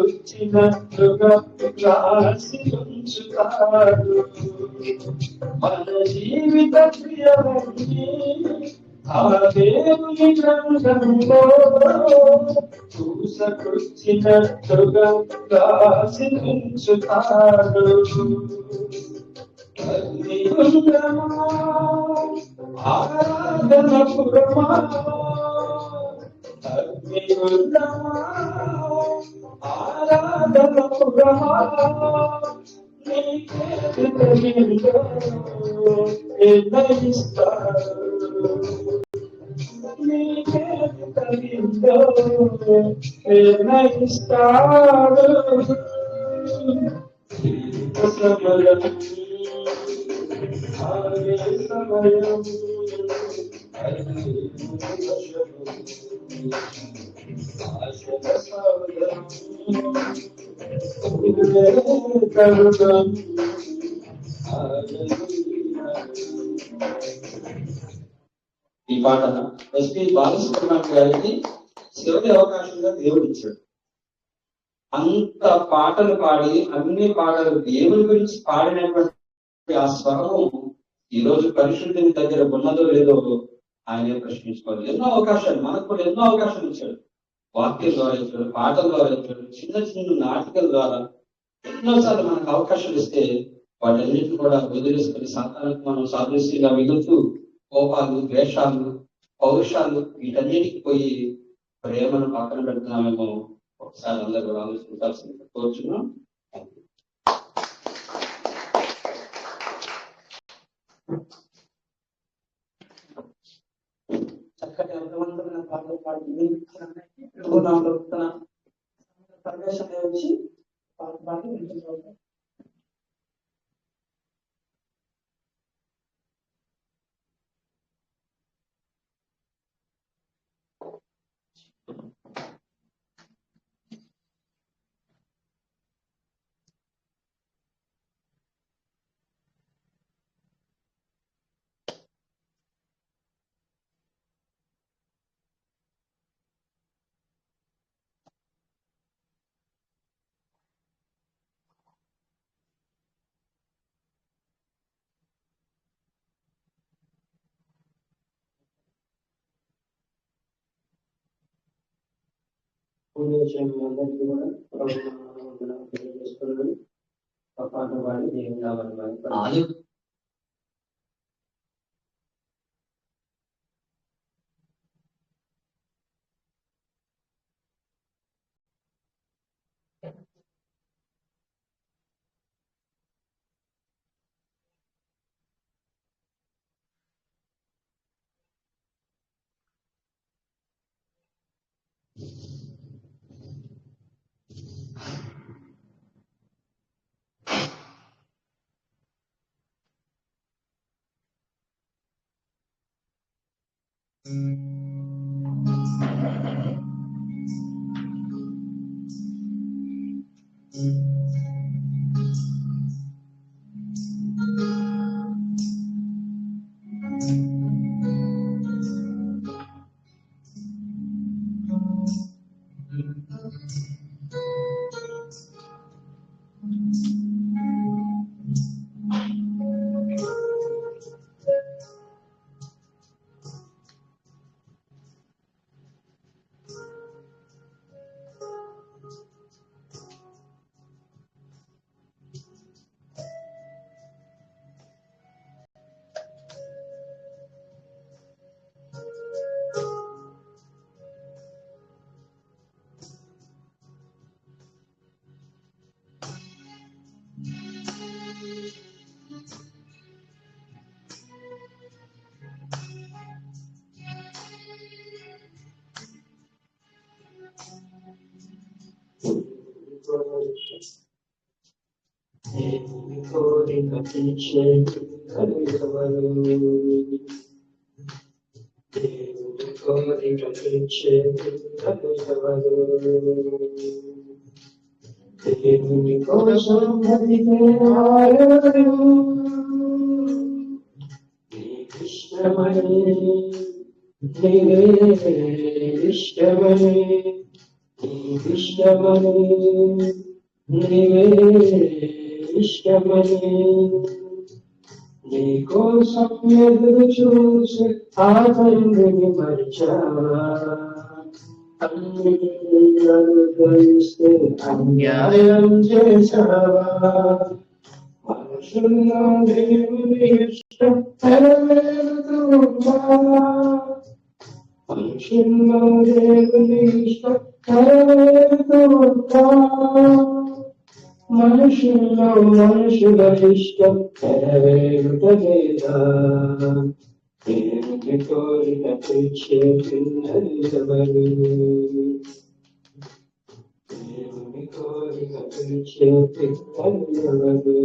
పూసగుచ్చినట్లుగా రాసి ఉంచుతాడు మన జీవిత క్రియలన్నీ ఆ దేవుని గ్రంథంలో పూసగుచ్చినట్లుగా రాసి ఉంచుతాడు. ఆరాధన పురమా ఆరాధన పురమా నిర్ణయిస్తాడు నిర్ణయిస్తాడు సమయం సమయం ఈ పాట ఎస్పి బాలసుబ్రహ్మణ్యం గారికి చివరి అవకాశంగా దేవుడు ఇచ్చాడు. అంత పాటలు పాడి అన్ని పాటలు దేవుని గురించి పాడినటువంటి ఆ స్వరము ఈ రోజు పరిశుద్ధిని దగ్గర ఉన్నదో లేదో ఆయనే ప్రశ్నించుకోవాలి. ఎన్నో అవకాశాలు మనకు కూడా ఎన్నో అవకాశాలు ఇచ్చాడు. వాక్యం ద్వారా ఇచ్చాడు, పాటల ద్వారా ఇచ్చాడు, చిన్న చిన్న నాటకాల ద్వారా ఎన్నోసార్లు మనకు అవకాశాలు ఇస్తే వాటన్నిటిని కూడా వదిలేసుకుని సంతానానికి మనం సాదృశ్యంగా మిగులుతూ కోపాలు, ద్వేషాలు, పౌరుషాలు వీటన్నిటికి పోయి ప్రేమను పక్కన పెడుతున్నామేమో ఒకసారి అందరూ కూడా ఆలోచించాల్సింది కోరుచున్నాం. చక్కటి అర్థవంతమైన పాటలు పాడి ప్రవేశం వచ్చి పాట పాడి వింటున్నాం. అందరికీ కూడా తెలియజేస్తున్నాను. పాట పాడి దేవుని నామమున దేవుని కోరిక తీర్చే కలుగవరు, దేవుని కోరిక తీర్చే కలుగవరు, దేవుని కోసం బతికే వారు నీకిష్టమని, నీవే ఇష్టమని, నీకిష్టమని, నీవే ఇష్టమని, నీ కోసం ఎదురు చూసి ఆ తండ్రిని మరిచావా, అన్నిటినీ అనుభవిస్తే అన్యాయం చేశావా, మనుషుల్లో దేవుని ఇష్టం నెరవేరుతుందా, మనుషుల్లో దేవుని ఇష్టం నెరవేరుతుందా, మనుషుల్లో మనుషుల ఇష్టం నెరవేరుటలేదా, దేవుని కోరిక తీర్చే పిల్లలు ఎవరు, దేవుని కోరిక తీర్చే పిల్లలు ఎవరు.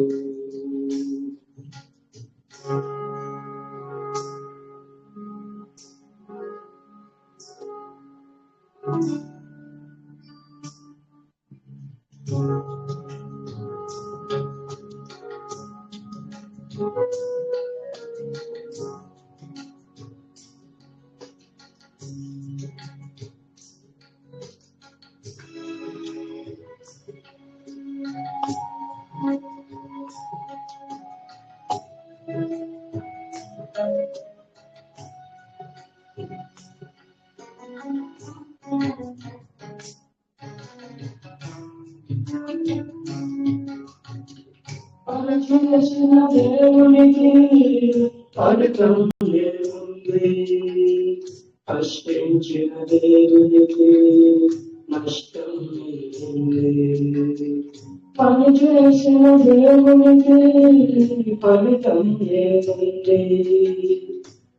చేసిన దేవునికి ఫలితం ఏముంది, కష్టించిన దేవునికి నష్టం ఏముంది, పని చేసిన దేవునికి ఫలితం ఏముంది,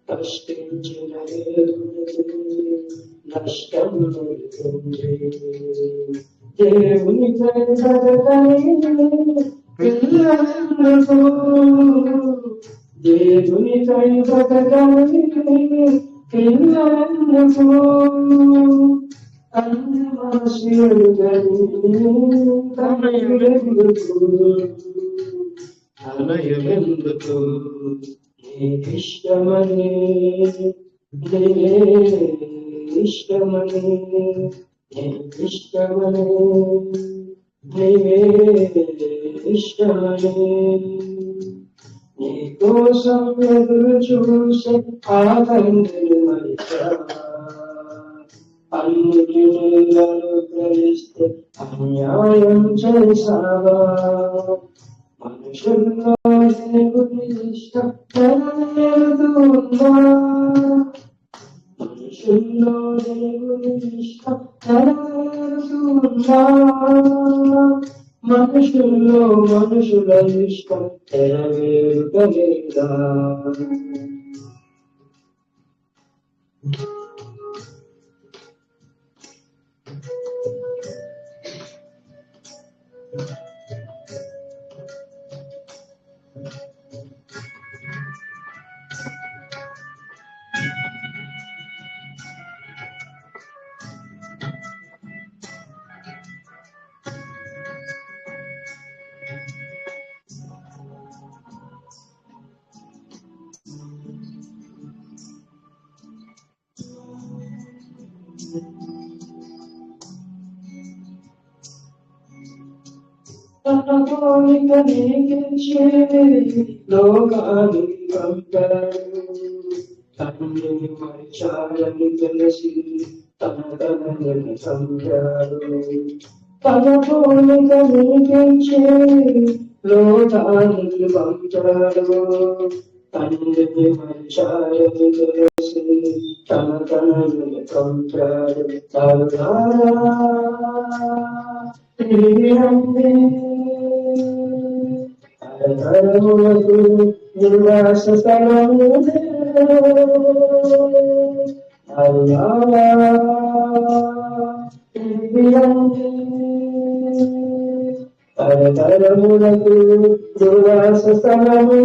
కష్టించిన దేవునికి నష్టం ఏముంది, దేవుని పిల్లలకు దేవుని కై బతకని పిల్లలకు అనయమెందుకు నీకిష్టమని, ఇష్టమని, నీకిష్టమని, నీవే ఇష్టమని, నీ కోసం ఎదురు చూసి ఆ తండ్రిని మరిచావా, అన్నిటినీ అనుగ్రహిస్తే అన్యాయం చేశావా, మనుషుల్లో దేవుని ఇష్టం నెరవేరుతుందా, మనుషుల్లో దేవుని ఇష్టం నెరవేరుతుందా, మనుషుల్లో మనుషుల ఇష్టం నెరవేరుటలేదా. తన కోరిక నీకించే లోకానికి పంపాడు, తండ్రిని మరిచాలని తెలిసి తన తనని చంపాడు, తన కోరిక నీకించే లోకానికి పంపాడు, తండ్రిని మరిచాలని తెలిసి తన తనని చంపాడు, నివాస స్థలము తరతరములకు నివాస స్థలము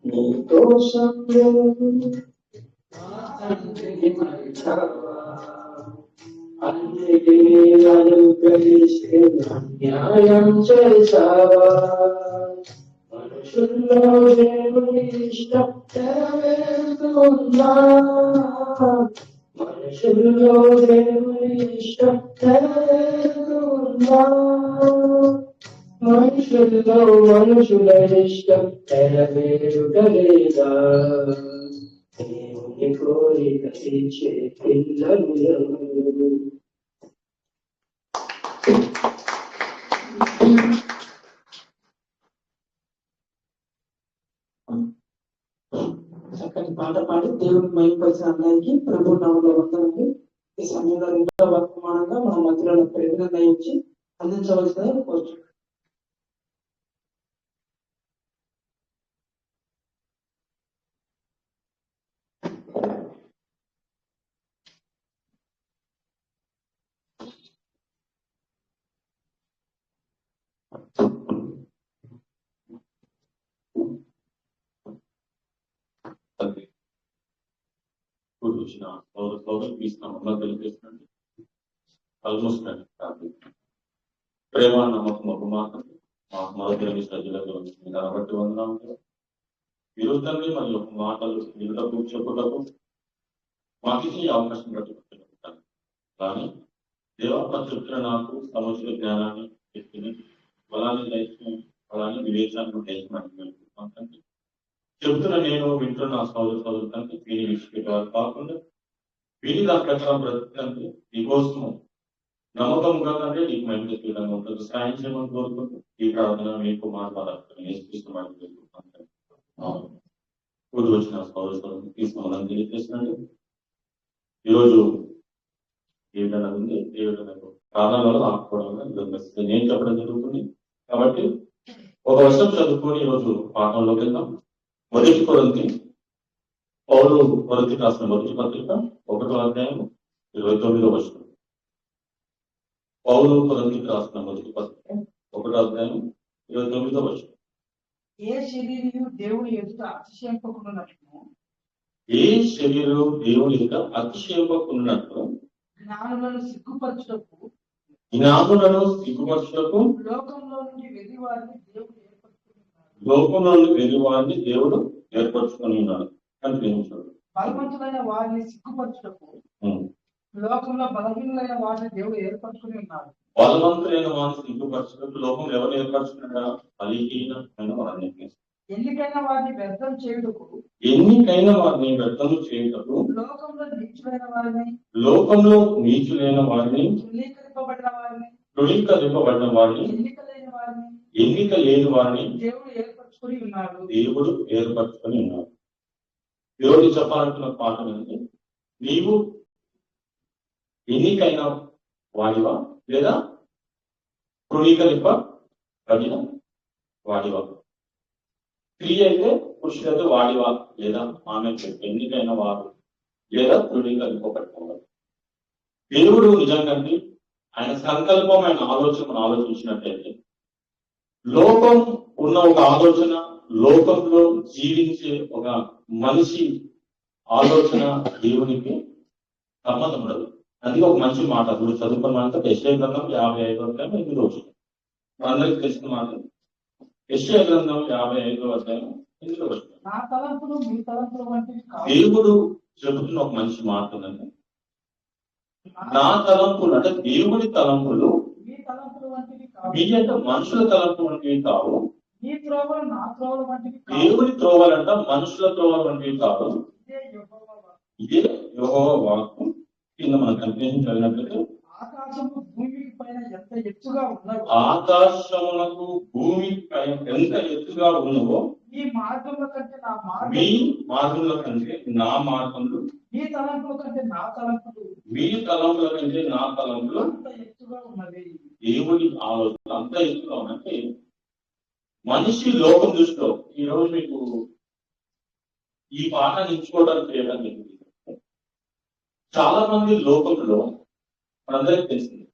నీ కోసం అన్నిటినీ అనుగ్రహిస్తే అన్యాయం చేశావా మనుషుల్లో దేవుని ఇష్టం నెరవేరుతున్నా మనుషుల్లో దేవుని ఇష్టం నెరవేరుతున్నా మనుషుల ఇష్టం నెరవేరుటలేదా దేవుని కోరిక తీర్చే పిల్లలు ఎవరు? చక్కని పాట పాడి దేవుని మైపరిచిన అందరికి ప్రభు నామంలో వందనాలు. ఈ సమయంలో రెండవ వర్తమానంగా మన మధ్యలో ప్రేరణ దయించి అందించవలసిందని కోరుచున్నాను. వచ్చిన సోదరు తీసుకున్నాం తెలియజేస్తున్నాండి. ఆల్మోస్ట్ అండి ప్రేమ నమ్మకం ఒక మాత్రం మా మరొక సజ్జులలో కాబట్టి వందనాలు. ఈరోజు తండ్రి మరి ఒక మాటలు నిలుటకు చెప్పుటకు మాకు ఈ అవకాశం పెట్టుకుంటాను. కానీ దేవత్మ చెప్తున్న నాకు సముచిత జ్ఞానాన్ని చెప్తుంది, బలాన్ని దయచేసి బలాన్ని వివేచాన్ని దయచేసి చెప్తున్న నేను వింటున్న సోదరు తండ్రి వీని విషయాలు కాకుండా వీని దాని ప్రకారం బ్రతుకుతంటే నీకోసము నమ్మకంగా కంటే నీకు మంచి విధంగా ఉంటుంది. సాయం చేయమని కోరుకుంటూ ఈ ప్రార్థన మీకు మాట్లాడాలి కూడి వచ్చిన సోదరు తీసుకోవాలని తెలియజేస్తున్నాడు. ఈరోజు ఏ విధంగా ఉంది, ఏ విధంగా ప్రార్థనలో ఆపుకోవడం నేను చెప్పడం జరుగుతుంది. కాబట్టి ఒక వర్షం చదువుకొని ఈరోజు పాఠంలోకి వెళ్దాం. మొదటి కొరింథీ పౌలు కొరింథీకి రాసిన మొదటి పత్రిక 1వ అధ్యాయం 29వ వచనం. పౌలు కొరింథీకి రాసిన మొదటి పత్రిక 1వ అధ్యాయం 29వ వచనం. ఏ శరీరము దేవుని ఎదుట అతిశయింపకున్నట్లు ఏ శరీరం దేవుని ఎదుట అతిశయింపకున్నట్లు జ్ఞానులను సిగ్గుపరచుటకు లోకంలో నుండి వెలివారిని దేవుడు ఏర్పరచుకుని ఉన్నాడు. కనిపించాడు. బలవంతులైన వారిని సిగ్గుపరచుటకు లోకంలో బలహీనులైన వారిని దేవుడు ఏర్పరచుకుని ఉన్నాడు. బలవంతులైన వారిని సిగ్గుపరచుటకు లోకం ఎవరు ఏర్పరచుకున్నాడా? బలహీనమైన వారిని. ఎన్నికైన వారిని వ్యర్థం చేయుటకు లోకంలో నీచులైన వారిని తృణీకరింపబడిన వారిని ఎన్నిక లేని వారిని దేవుడు ఏర్పరచుకుని ఉన్నాడు. ఈరోజు చెప్పాలంటున్న పాఠం ఏంటి? నీవు ఎన్నికైన వాడివా లేదా తృణీకరింపబడిన వాడివా? స్త్రీ అయితే పురుషులైతే వాడివా లేదా ఆమె ఎన్నికైన వారు లేదా తృణీకరింపబడిన వారు. దేవుడు నిజంగా ఆయన సంకల్పం, ఆయన ఆలోచన ఆలోచించినట్లయితే లోకం ఉన్న ఒక ఆలోచన, లోకంలో జీవించే ఒక మనిషి ఆలోచన దేవునికి సంబంధం ఉండదు. అందుకే ఒక మంచి మాట ఇప్పుడు చదువుకున్నంత యెషయా గ్రంథం 55వ అధ్యాయం 8వ వచనం. మనందరికీ తెలిసిన మాట. యెషయా గ్రంథం 55వ అధ్యాయం 8వ వచనం. దేవుడు చెబుతున్న ఒక మంచి మాట ఉందండి. నా తలంపులు అంటే దేవుడి తలంపులు మీ అంటే మనుషుల తలంపు వంటివి కావు. దేవుడి త్రోవలంట మనుషుల త్రోవల వంటివి కావు. ఇదే యెహోవా వాక్కు. కింద మనం కనిపించి చదివినట్లయితే ఆకాశమునకు భూమి పైన ఎంత ఎత్తుగా ఉన్నవో మీ మార్గముల కంటే నా మార్గములు, మీ తలంపుల కంటే నా తలంపులు, మీ తలంపుల కంటే నా తలంపులు అంత ఎత్తుగా ఉన్నది. దేవుడి ఆలోచన అంత ఎత్తుగా ఉన్నట్టే మనిషి లోకం దృష్టిలో ఈరోజు మీకు ఈ పాఠాన్ని ఎంచుకోవడానికి ఏమని చాలా మంది లోకంలో మనందరికీ తెలిసింది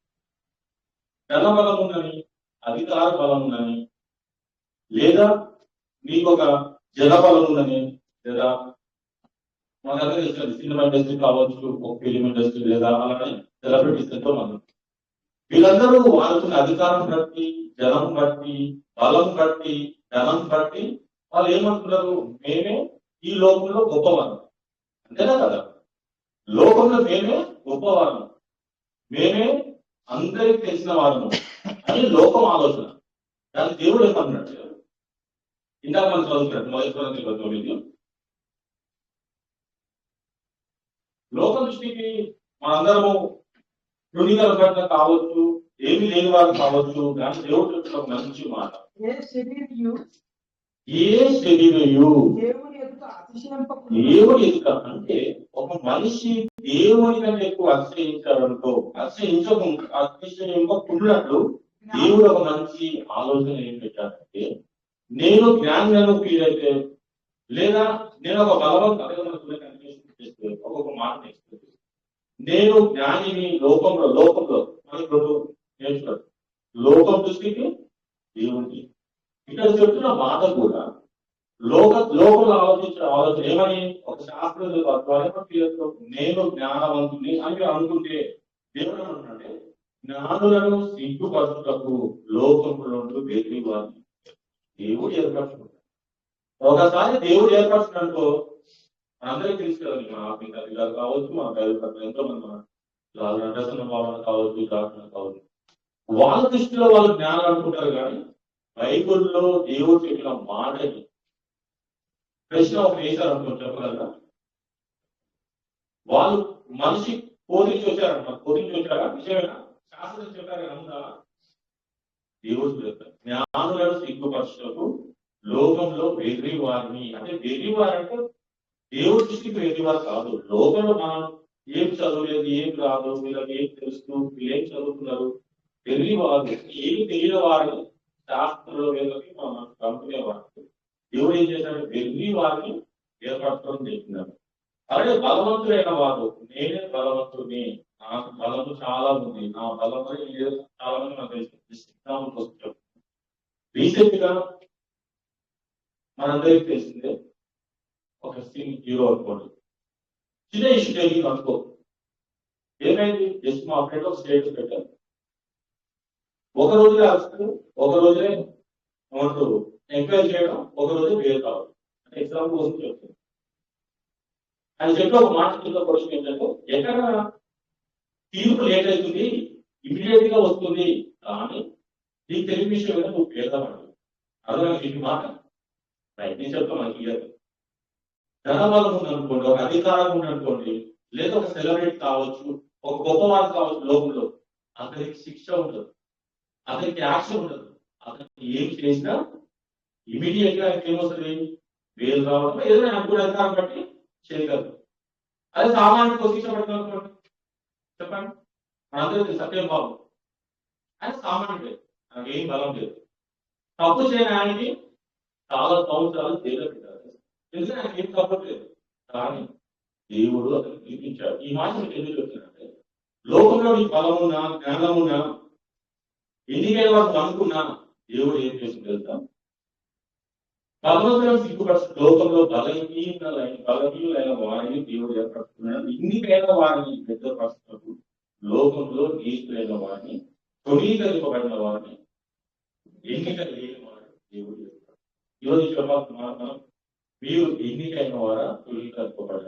ధన బలం ఉందని, అధికార బలం ఉందని, లేదా మీకు ఒక జన బలం ఉందని, లేదా మన దగ్గర ఇస్తారు సినిమా ఇండస్ట్రీ కావచ్చు, ఒక ఫిలిం ఇండస్ట్రీ, లేదా అలానే సెలబ్రిటీస్ ఎంతో మంది. వీళ్ళందరూ వాడుతున్న అధికారం బట్టి, జనం బట్టి, బలం బట్టి, ధనం బట్టి వాళ్ళు ఏమంటున్నారు? మేమే ఈ లోకంలో గొప్పవారు. అంతేనా కదా? లోకంలో మేమే గొప్పవారు, మేమే అందరికి తెలిసిన వారము అని లోకం ఆలోచన. దాని దేవుడు ఏమన్నాడు? ఇందాక మనం చదువుతున్నట్టు మొదటి 9 లోక దృష్టికి మనందరము తృణీకరణ కావచ్చు, ఏమి లేని వారు కావచ్చు, కానీ దేవుడు చెప్పిన ఒక మంచి మాట, ఏ శరీరయు దేవుని ఎదుట అతిశయింపకూడదు. దేవుడు ఎదుట అంటే ఒక మనిషి దేవుని కంటే ఎక్కువ అతిశయించాలనుకో, అతిశయింపకున్నట్లు దేవుడు ఒక మంచి ఆలోచన ఏం పెట్టాడంటే, నేను జ్ఞానులను ఫీల్ అయితే, లేదా నేను ఒక బలవంతుడు ఒక్కొక్క మాట నేర్చుకుంటే, నేను జ్ఞానిని లోకంలో మనకు నేర్చుకోడు. లోకం దృష్టికి దేవుడికి ఇక్కడ చెప్తున్న మాట కూడా లోకంలో ఆలోచించిన ఆలోచన ఏమని, ఒక శాస్త్రం నేను జ్ఞానవంతుని అని అనుకుంటే దేవుడు ఏమంటున్నాడే, జ్ఞానులను సిగ్గుపరచుటకు లోకంలో వేరే వారిని దేవుడు ఏర్పరచుకుంటాడు. ఒకసారి దేవుడు ఏర్పరచుకున్నాడుకో, అందరికీ తెలుసు కదండి, మన ఆత్మీయ అధికారులు కావచ్చు, మన దైవ ఎంతో మంది నటసన భావన కావచ్చు, ప్రార్థన కావచ్చు, వాళ్ళ దృష్టిలో వాళ్ళు జ్ఞానం అనుకుంటారు. కానీ బైబుల్లో దేవుడు చెప్పిన మాటని ప్రశ్న ఒక వేశారు అనుకుంటారు, చెప్పగలరా? వాళ్ళు మనిషి కోరించి వచ్చారా? నిజమేనా? శాస్త్రం చెప్పారు కదా, దేవుడు చెప్తారు జ్ఞానులను సిగ్గుపరచుటకు లోకంలో వెర్రి వారిని. అంటే వెర్రి వారంటే దేవుడి దృష్టికి వెర్రి వారు కాదు. లోకంలో మనం ఏం చదవలేదు, ఏం రాదు, వీళ్ళకి ఏం తెలుసు, వీళ్ళు ఏం చదువుతున్నారు, వెర్రి వారు, ఏమి తెలియని వారిని శాస్త్రంలో వీళ్ళకి మనం పంపుకునేవారు. దేవుడు ఏం చేశాడు? వెర్రి వారిని ఏర్పరచడం చేస్తున్నారు. అలాగే బలవంతుడైన వారు, నేనే బలవంతుడిని, నాకు బలము చాలా ఉంది, నా బలం చాలా మంది నాకు తెలుసు. రీసెంట్ గా మనందరికీ తెలిసిందే, ఒక సింగ్ హీరో అనుకోండి, చిన్న ఇష్యూ జరిగింది అనుకో, ఏమైంది? జస్ట్ మా ఫ్రెండ్ ఒక స్టేటస్ పెట్టారు, ఒక రోజులే అరెస్ట్, ఒక రోజే ఎంక్వైరీ చేయడం, ఒక రోజే బెయిల్ కావాలి. అంటే ఎగ్జాంపుల్ కోసం చెప్తుంది. ఆయన చెప్పే ఒక మాట కింద క్వశ్చన్ ఏంటంటే, ఎక్కడ తీర్పు లేట్ అవుతుంది, ఇమీడియట్ గా వస్తుంది, కానీ నీకు తెలియని విషయం ఏదో నువ్వు పేదవాడు. అర్థమైంది మాట? నేను చెప్తాను మనకి ధనబలం ఉందనుకోండి, ఒక అధికారం ఉందనుకోండి, లేదా ఒక సెలబ్రిటీ కావచ్చు, ఒక గొప్పవాడు కావచ్చు, లోకంలో అతనికి శిక్ష ఉండదు, అతనికి యాక్షన్ ఉండదు. అతనికి ఏం చేసినా ఇమీడియట్ గా ఏమొస్తుంది? వేలు రావడం, ఏదైనా అనుకునే అధికారం బట్టి చేయగలరు. అదే సామాన్యుడికి శిక్ష పడుతుంది అనుకోండి, చెప్పండి, మనందరికీ సత్యం బాబు ఆయన సామాన్యుడే, నాకు ఏం బలం లేదు, తప్పు చేయని ఆయనకి చాలా సంవత్సరాలు జైలు పెట్టారు, ఎందుకంటే ఆయనకి ఏం తప్పు లేదు. కానీ దేవుడు అతను చూపించాడు. ఈ మాట మీకు ఎందుకు చెప్తున్నానంటే, లోకంలో నీకు బలమున్నా, జ్ఞానమున్నా, ఎన్నికైన వాడు అనుకున్నా, దేవుడు ఏం చేసి తెలుసా? భగవంతులను సిగ్గుపరచు లోకంలో బలహీనులైన వారిని దేవుడు ఏర్పడుతున్నాడు. ఎన్నికైన వారిని పెద్దపరచుటకు లోకంలో నీతులైన వారిని, తొలీకరింపబడిన వారిని, ఎన్నిక లేని వారు దేవుడు ఏర్పడు. ఈరోజు చెప్పాల్సిన మీరు ఎన్నికైన వారా, తొలీకరింపబడిన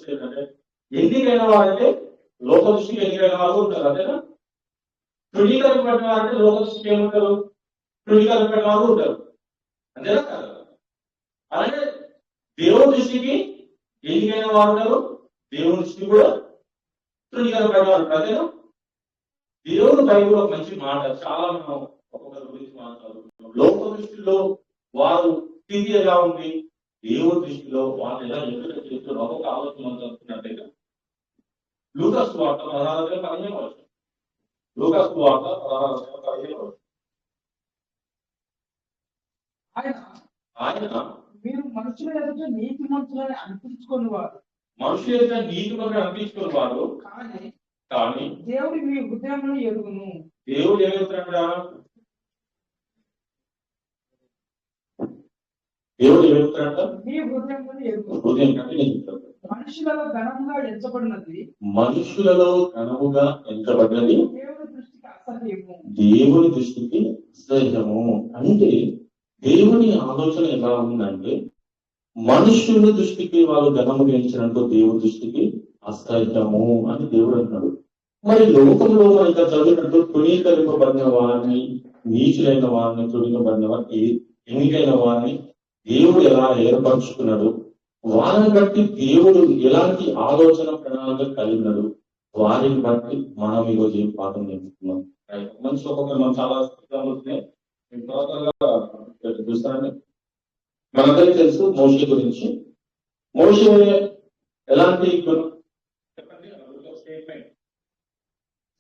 ఏంటంటే, ఎన్నికైన వారంటే లోక దృష్టికి ఎన్నికైన వారు ఉంటారు, అంతేనా? తృణీకరింపబడిన వారంటే లోక దృష్టికి ఏముంటారు? తృణీకరింపబడిన వారు ఉంటారు, అంతేనా కాదు? అలాగే దేవుని దృష్టికి ఎన్నికైన వారు ఉంటారు, దేవుని దృష్టికి కూడా తృణీకరింపబడిన వారు ఉంటారు, అంతేనా? దేవుని బైబిల్ ఒక మంచి మాట, చాలా మనం ఒక్కొక్కరి గురించి మాట్లాడుతున్నాం. లోక దృష్టిలో వారు స్థితి ఎలా ఉంది, దేవుని దృష్టిలో వాళ్ళు ఎలా ఎదురు చేస్తున్నారు, ఒక్కొక్క ఆలోచన అనుకున్నట్టయితే లూకా సువార్త 16:15 లూకా సువార్త 16:15 ఆయన మీరు మనుషుల ఎదుట నీతి మంతులని అనిపించుకుని వారు, మనుషుల యొక్క నీతిమంతులు అనిపించుకున్న వారు, కానీ కానీ దేవుడు మీ హృదయమును ఎరుగును. దేవుడు ఏమవుతాడా? దేవుడు ఏమవుతాడంట? మీ హృదయమును ఎరుగును. హృదయం కంటే నేను చెప్తాను. మనుషులలో ఘనముగా ఎంచబడినది మనుషులలో ఘనముగా ఎంచబడినది దేవుని దృష్టికి అసహ్యము. దేవుని దృష్టికి అసహ్యము. అంటే దేవుని ఆలోచన ఎలా ఉందంటే, మనుషుల దృష్టికి వాళ్ళు ఘనముగా ఎంచినట్టు దేవుని దృష్టికి అసహ్యము అని దేవుడు అంటున్నాడు. మరి లోకంలో ఇంకా చదివినట్టు తృణీకరింపబడిన వారిని, నీచులైన వారిని, తృణీకబడిన వారిని, ఎన్నికైన వారిని దేవుడు ఎలా ఏర్పరచుకున్నాడు, వారిని బట్టి దేవుడు ఎలాంటి ఆలోచన ప్రణాళిక కలిగినాడు, వారిని బట్టి మనం ఈరోజు ఏం పాఠం నేర్చుకున్నాం. మనిషి ఒక్కొక్కరు మనం చాలా చూస్తారండి. మనందరికీ తెలుసు మోషే గురించి. మోషే ఎలాంటి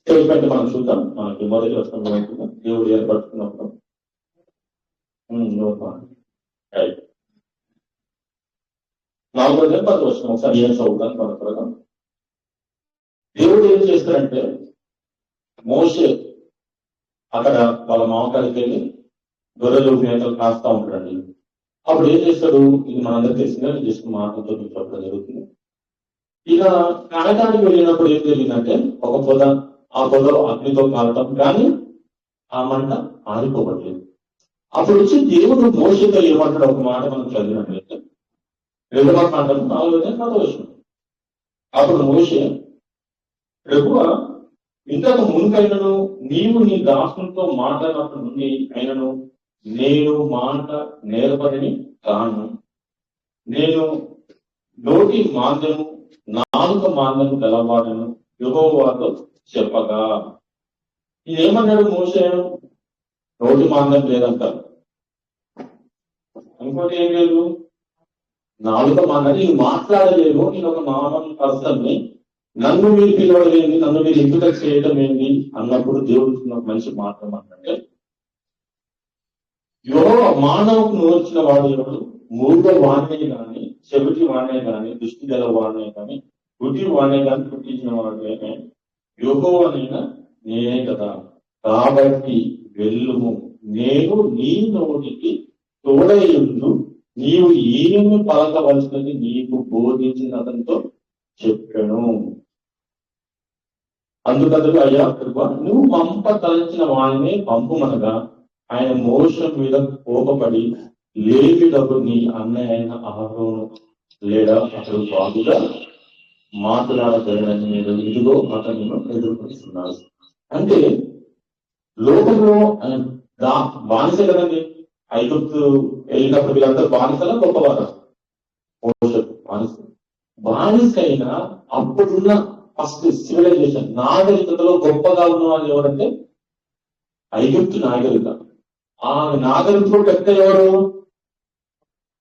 స్టేట్మెంట్ మనం చూద్దాం. మనకి మొదటి వచనంలో ఉంటుంది, దేవుడు ఏర్పడుతున్నప్పుడు. నాలుగో 10 వచనం ఒకసారి ఏం చదువుతాను మన త్వరగా. దేవుడు ఏం చేస్తాడంటే, మోషే అక్కడ వాళ్ళ మామకాడికి వెళ్ళి గొర్రెలు మేకలు కాస్తా ఉంటాడండి. అప్పుడు ఏం చేస్తాడు, ఇది మనందరికీ తెలిసిందే, జస్ట్ మాటలతో చెప్పడం జరుగుతుంది. ఇక కాయటానికి వెళ్ళినప్పుడు ఏం జరిగిందంటే, ఒక పొద, ఆ పొదలో అగ్నితో కాలటం, కానీ ఆ మంట ఆరిపోవట్లేదు. అప్పుడు వచ్చి దేవుడు మోషేతో ఏమంటాడు, ఒక మాట మనం చదివినట్లయితే 2వ కాండం 4వ వచనం. అప్పుడు మోషే, ప్రభువా, ఇంతకు మునుకైనను నీవు నీ దాసునితో మాట్లాడినప్పటి నుండి అయినను నేను మాట నేర్పరిని కాను. నేను నోటి మాంద్యము, నాలుక మాంద్యము గలవాడను యెహోవాతో చెప్పగా. ఇదేమన్నాడు మోషే? నోటి మాంద్యం లేదంట, ఇంకోటి ఏం లేదు, నాలుక మాంద్యం, నేను మాట్లాడలేను, నేను ఒక మామూలు పర్సన్ని, నన్ను మీరు పిలవలేంది, నన్ను మీరు ఎంపిక చేయటం ఏంటి అన్నప్పుడు దేవుడు మంచి మాట అంటే, మానవుకు నోర్చిన వాడు ఎవరు? మూగ వాడినే గాని, చెవిటి వాడినే గాని, దృష్టి గల వాడినే గాని, గుడ్డి వాడినే గాని పుట్టించిన వాడినే యెహోవానైనా నేనే కదా. కాబట్టి వెళ్ళుము, నేను నీ నోటికి తోడైయుండు, నీవు ఏమి పలకవలసినది నీకు బోధించిన అతనితో చెప్పాను. అందుకతడు, అయ్యా కృప, నువ్వు పంప తలంచిన వాడిని పంపుమనగా ఆయన మోషే మీద కోపపడి, లేవీయులకు నీ అన్నయ్య అయిన అహరోను లేదా అతడు బాగుగా మాట్లాడగలడని నేను ఇదిగో అతను ఎదుర్కొస్తున్నాడు. అంటే లోకంలో బానిస కదండి. ఐగుప్తు వెళ్ళినప్పుడు వీళ్ళందరూ బానిసలా గొప్పవారా? బానిస. బానిసైనా అప్పుడున్న ఫస్ట్ సివిలైజేషన్ నాగరికతలో గొప్పగా ఉన్న వాళ్ళు ఎవరంటే ఐగుప్తు నాగరికత. ఆ నాగరికతలో పెద్ద ఎవరు?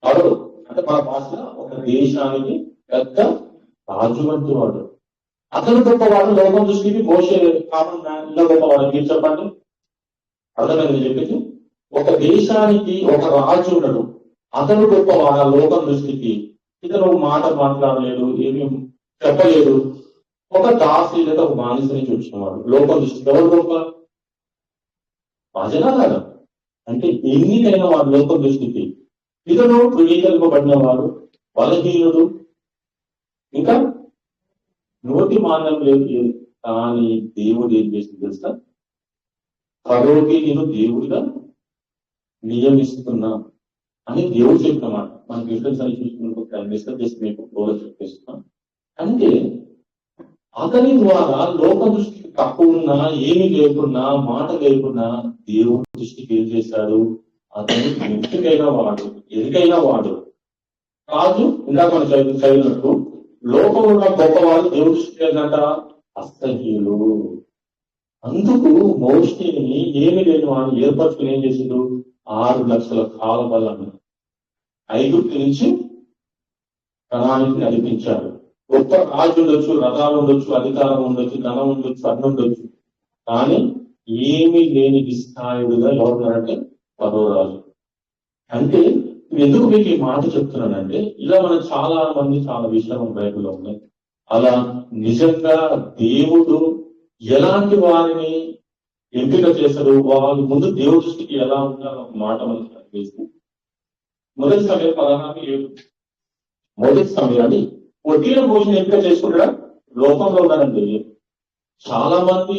ఎవరు అంటే మన భాషలో ఒక దేశానికి పెద్ద రాజు వంటి వాడు. అతను గొప్పవాడు. లోకం దృష్టికి మోషే కామన్ మ్యాన్ గొప్పవాడు. మీరు చెప్పండి, అర్థమైంది చెప్పింది. ఒక దేశానికి ఒక రాజు ఉన్నాడు, అతను గొప్పవాడు లోకం దృష్టికి. ఇతను మాట మాట్లాడలేడు, ఏమి చెప్పలేడు. ఒక దాసి లేదా ఒక బానిస నుంచి వచ్చినవాడు లోకం దృష్టికి ఎవరు గొప్ప? రాజనా కాదా? అంటే ఎన్నికైన వాడు లోకం దృష్టికి. ఇతను తృణీకరింపబడిన వాడు, బలహీనుడు, ఇంకా నోటి మాంద్యం లేదు. కానీ దేవుడు ఏం చేసింది తెలుసా? ఫరోకి నేను దేవుడిగా నియమిస్తున్నా అని దేవుడు చెప్తున్నమాట. మనకి డిఫరెన్స్ అని చూసుకున్నప్పుడు మీకు చెప్పేస్తున్నాం. అంటే అతని ద్వారా లోక దృష్టికి తక్కువ ఉన్నా, ఏమి లేకున్నా, మాట లేకున్నా దేవుడి దృష్టికి ఏం చేశాడు? అతను ఎందుకైనా వాడు, ఎందుకైనా వాడు కాదు. ఇందాక మనం చదివినట్టు లోకంలో ఉన్న గొప్పవాడు దేవుడి దృష్టికి ఏంటంట? అసహ్యులు. అందుకు మోషేని ఏమి లేని వాడిని ఏర్పరచుకుని ఏం చేసిండు? 6 లక్షల కాల బలాన్ని ఐగుప్తు నుంచి కనానికి నడిపించాడు. గొప్ప రాజు ఉండొచ్చు, రథాలు ఉండొచ్చు, అధికారం ఉండొచ్చు, ధనం ఉండొచ్చు, అన్ని ఉండొచ్చు, కానీ ఏమీ లేని నిస్సాయుడుగా ఎవరున్నారంటే ఫరో రాజు. అంటే ఎందుకు మీకు ఈ మాట చెప్తున్నానంటే, ఇలా మనం చాలా మంది చాలా విషయాలు బైబిల్లో ఉన్నాయి. అలా నిజంగా దేవుడు ఎలాంటి వారిని ఎంపిక చేశారు, వాళ్ళు ముందు దేవుడి దృష్టికి ఎలా ఉంటారో ఒక మాట మనకి కనిపిస్తుంది. మొదటి సమయం 16:7. మొదటి సమయాన్ని ఒట్టిన భోజనం ఎంపిక చేసుకుంటారా? లోకంలో ఉన్నారండి చాలా మంది,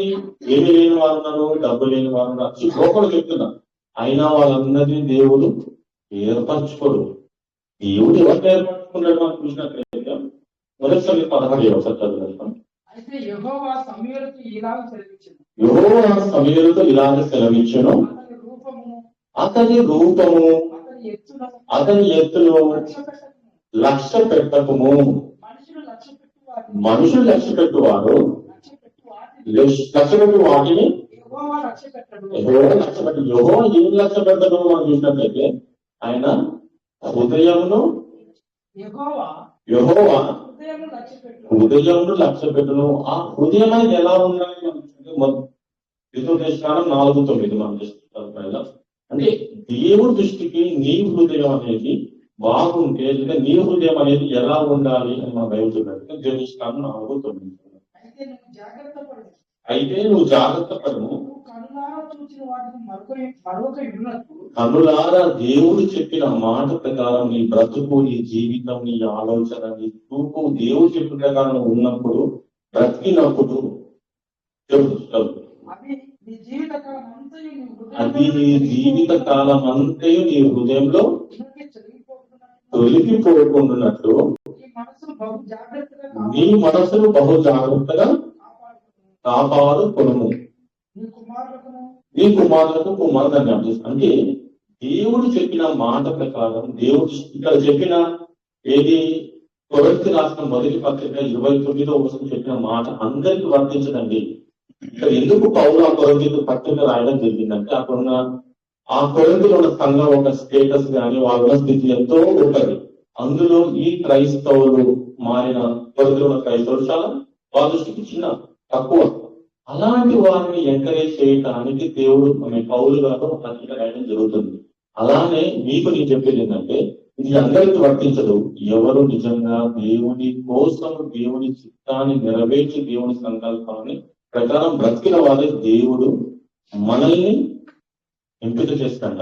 ఏమి లేని వారు ఉన్నారు, డబ్బు లేని వారు ఉన్నారు, లోపల చెప్తున్నారు. అయినా వాళ్ళందరినీ దేవుడు ఏర్పరచుకోడు. దేవుడు ఎవరిని ఏర్పరచుకున్నాడు అని చూసినట్లయితే మొదటి సమయం 16:7 అయితే యెహోవా సమూయేలుతో ఇలాగ సెలవిచ్చెను. యెహోవా సమూయేలుతో ఇలాగ సెలవిచ్చెను, అతని రూపము అతని ఎత్తును లక్ష్య పెట్టకము. మనుషులు లక్ష్య పెట్టువారు లక్ష్య పెట్టు వాటిని యెహోవా లక్ష్య పెట్టడు. యెహోవా ఏం లక్ష్య పెడతాడు మనం చూసినట్లయితే ఆయన హృదయమును యెహోవా హృదయమును లక్ష్య పెట్టును. ఆ హృదయం అనేది ఎలా ఉండాలి ద్వితీయోపదేశకాండం 4:9 మనం చూస్తాం. అంటే దేవుడి దృష్టికి నీ హృదయం అనేది బాగుంటే, లేదా నీ హృదయం అనేది ఎలా ఉండాలి అని మనం బైబిల్ చూడాలి. ద్వితీయోపదేశకాండం 4:9. అయితే నువ్వు జాగ్రత్త పడము, కనులారా దేవుడు చెప్పిన మాట ప్రకారం నీ బ్రతుకు, నీ జీవితం, నీ ఆలోచన, నీ చూపు దేవుడు చెప్పిన ప్రకారం ఉన్నప్పుడు, బ్రతికినప్పుడు అది నీ జీవిత కాలం అంతయు నీ హృదయంలో తొలగిపోకుండాన్నట్లు నీ మనసును బహు జాగ్రత్తగా కాపాడుకొనుము. నీ కుమారులకు కుమారుని అంటే దేవుడు చెప్పిన మాట ప్రకారం, దేవుడు ఇక్కడ చెప్పిన ఏది కొరింథీ రాసిన మొదటి పత్రిక 29వ చెప్పిన మాట అందరికి వర్తించదండి. ఇక్కడ ఎందుకు పౌలు ఆ కొరింథీ పత్రిక రాయడం జరిగిందంటే, అక్కడున్న ఆ కొరింథీలో ఉన్న సంఘం ఒక స్టేటస్ కానీ వాళ్ళ స్థితి ఎంతో ఉంటది. అందులో ఈ క్రైస్తవులు మారిన కొరింథీలో ఉన్న క్రైస్తవులు చాలా వాళ్ళ దృష్టికి చిన్న తక్కువ. అలాంటి వారిని ఎంకరేజ్ చేయడానికి దేవుడు పౌలు గారు పత్రిక రాయడం జరుగుతుంది. అలానే మీకు నేను చెప్పేది ఏంటంటే, ఇది అందరికి వర్తించదు. ఎవరు నిజంగా దేవుని కోసం, దేవుని చిత్తాన్ని నెరవేర్చి, దేవుని సంకల్పాన్ని ప్రకారం బ్రతికిన వారే దేవుడు మనల్ని ఎంపిక చేస్తాడ.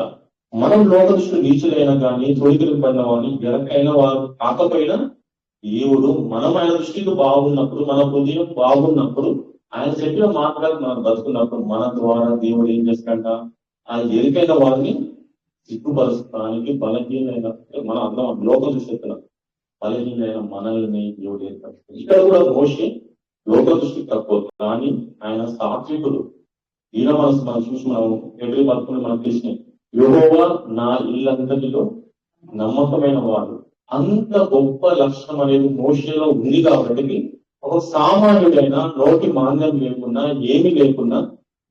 మనం లోక దృష్టి నీచులైనా కానీ, తొలగిపడిన వారిని ఎరకైన వారు కాకపోయినా దేవుడు మనం ఆయన దృష్టికి బాగున్నప్పుడు, మన హృదయం బాగున్నప్పుడు, ఆయన చెప్పిన మాటలు మనం బతుకున్నప్పుడు మన ద్వారా దేవుడు ఏం చేస్తాడ, ఆయన ఎరికైన వారిని సిగ్గుపరుస్తానికి బలహీనైన మన అందం లోక దృష్టి బలహీనైన మనల్ని దేవుడు ఏర్పరుస్తాడు. ఇక్కడ కూడా మోషే లోక దృష్టి తక్కువ, కానీ ఆయన సాత్వికుడు. ఈయన మనసు మనం చూసి మనం ఎదురు పడుకుని మనం తెలిసిన యెహోవా నా ఇల్లంతటిలో నమ్మకమైన వాడు. అంత గొప్ప లక్షణం అనేది మోషేలో ఉంది కాబట్టి ఒక సామాన్యుడైన నోటి మాంద్యం లేకున్నా, ఏమీ లేకున్నా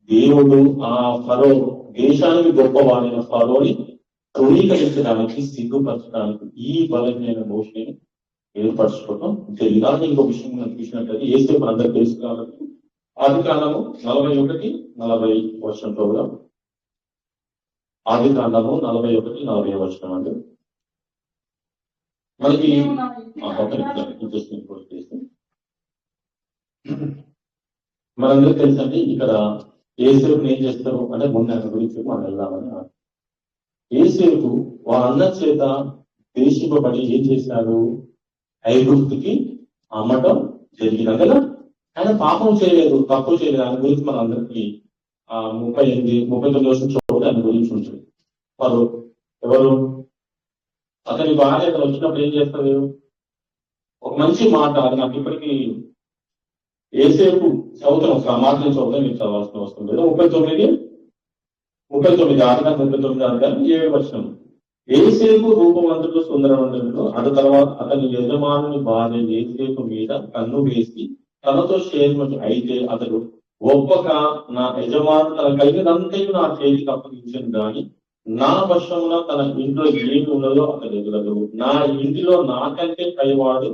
దేవుడు ఆ ఫరో దేశానికి గొప్పవాడైన ఫరోని తృణీకరించడానికి, సిగ్గుపరచడానికి ఈ బలమైన మోషేని ఏర్పరచుకోవడం జరిగింది. అలాగే ఇంకో విషయం మనం చూసినట్లయితే యేసు అందరూ తెలుసు కాబట్టి ఆదికాండము 41-40 ప్రోగ్రాం. ఆదికాండము 41-40 అండి. మనకి మనందరూ తెలుసండి. ఇక్కడ యేసేపుని ఏం చేస్తారు అంటే ముందు ఆయన గురించి మనం వెళ్దామని. యేసేపు వాళ్ళ చేత దేశింపబడి ఏం చేశారు, ఐగుప్తుకి అమ్మటం జరిగింది కదా. ఆయన పాపం చేయలేదు, తప్పు చేయలేదు. ఆయన గురించి మన అందరికి 38-39 చోటు ఆయన గురించి ఉంటుంది. వారు ఎవరు, అతని భార్య అతను వచ్చినప్పుడు ఏం చేస్తారు, ఒక మంచి మాట. అది నాకు ఇప్పటికీ యేసేపు చదువుతాం, ఆ మాటలు చదువుతాం, మీకు చదవాల్సిన అవసరం లేదు. 39 ఆదికాండం 39:7 యేసేపు రూపవంతుడు, సుందరవంతుడు. అటు తర్వాత అతని యజమానుని భార్య యేసేపు మీద కన్ను వేసి తనతో చేరినట్టు అయితే అతడు ఒప్పక, నా యజమాను తన కలిగినంతయు నా చేతికి అప్పగించను గాని నా వశమున తన ఇంట్లో ఏమి ఉన్నదో అతడు ఎదురదు. నా ఇంటిలో నాకంటే పైవాడు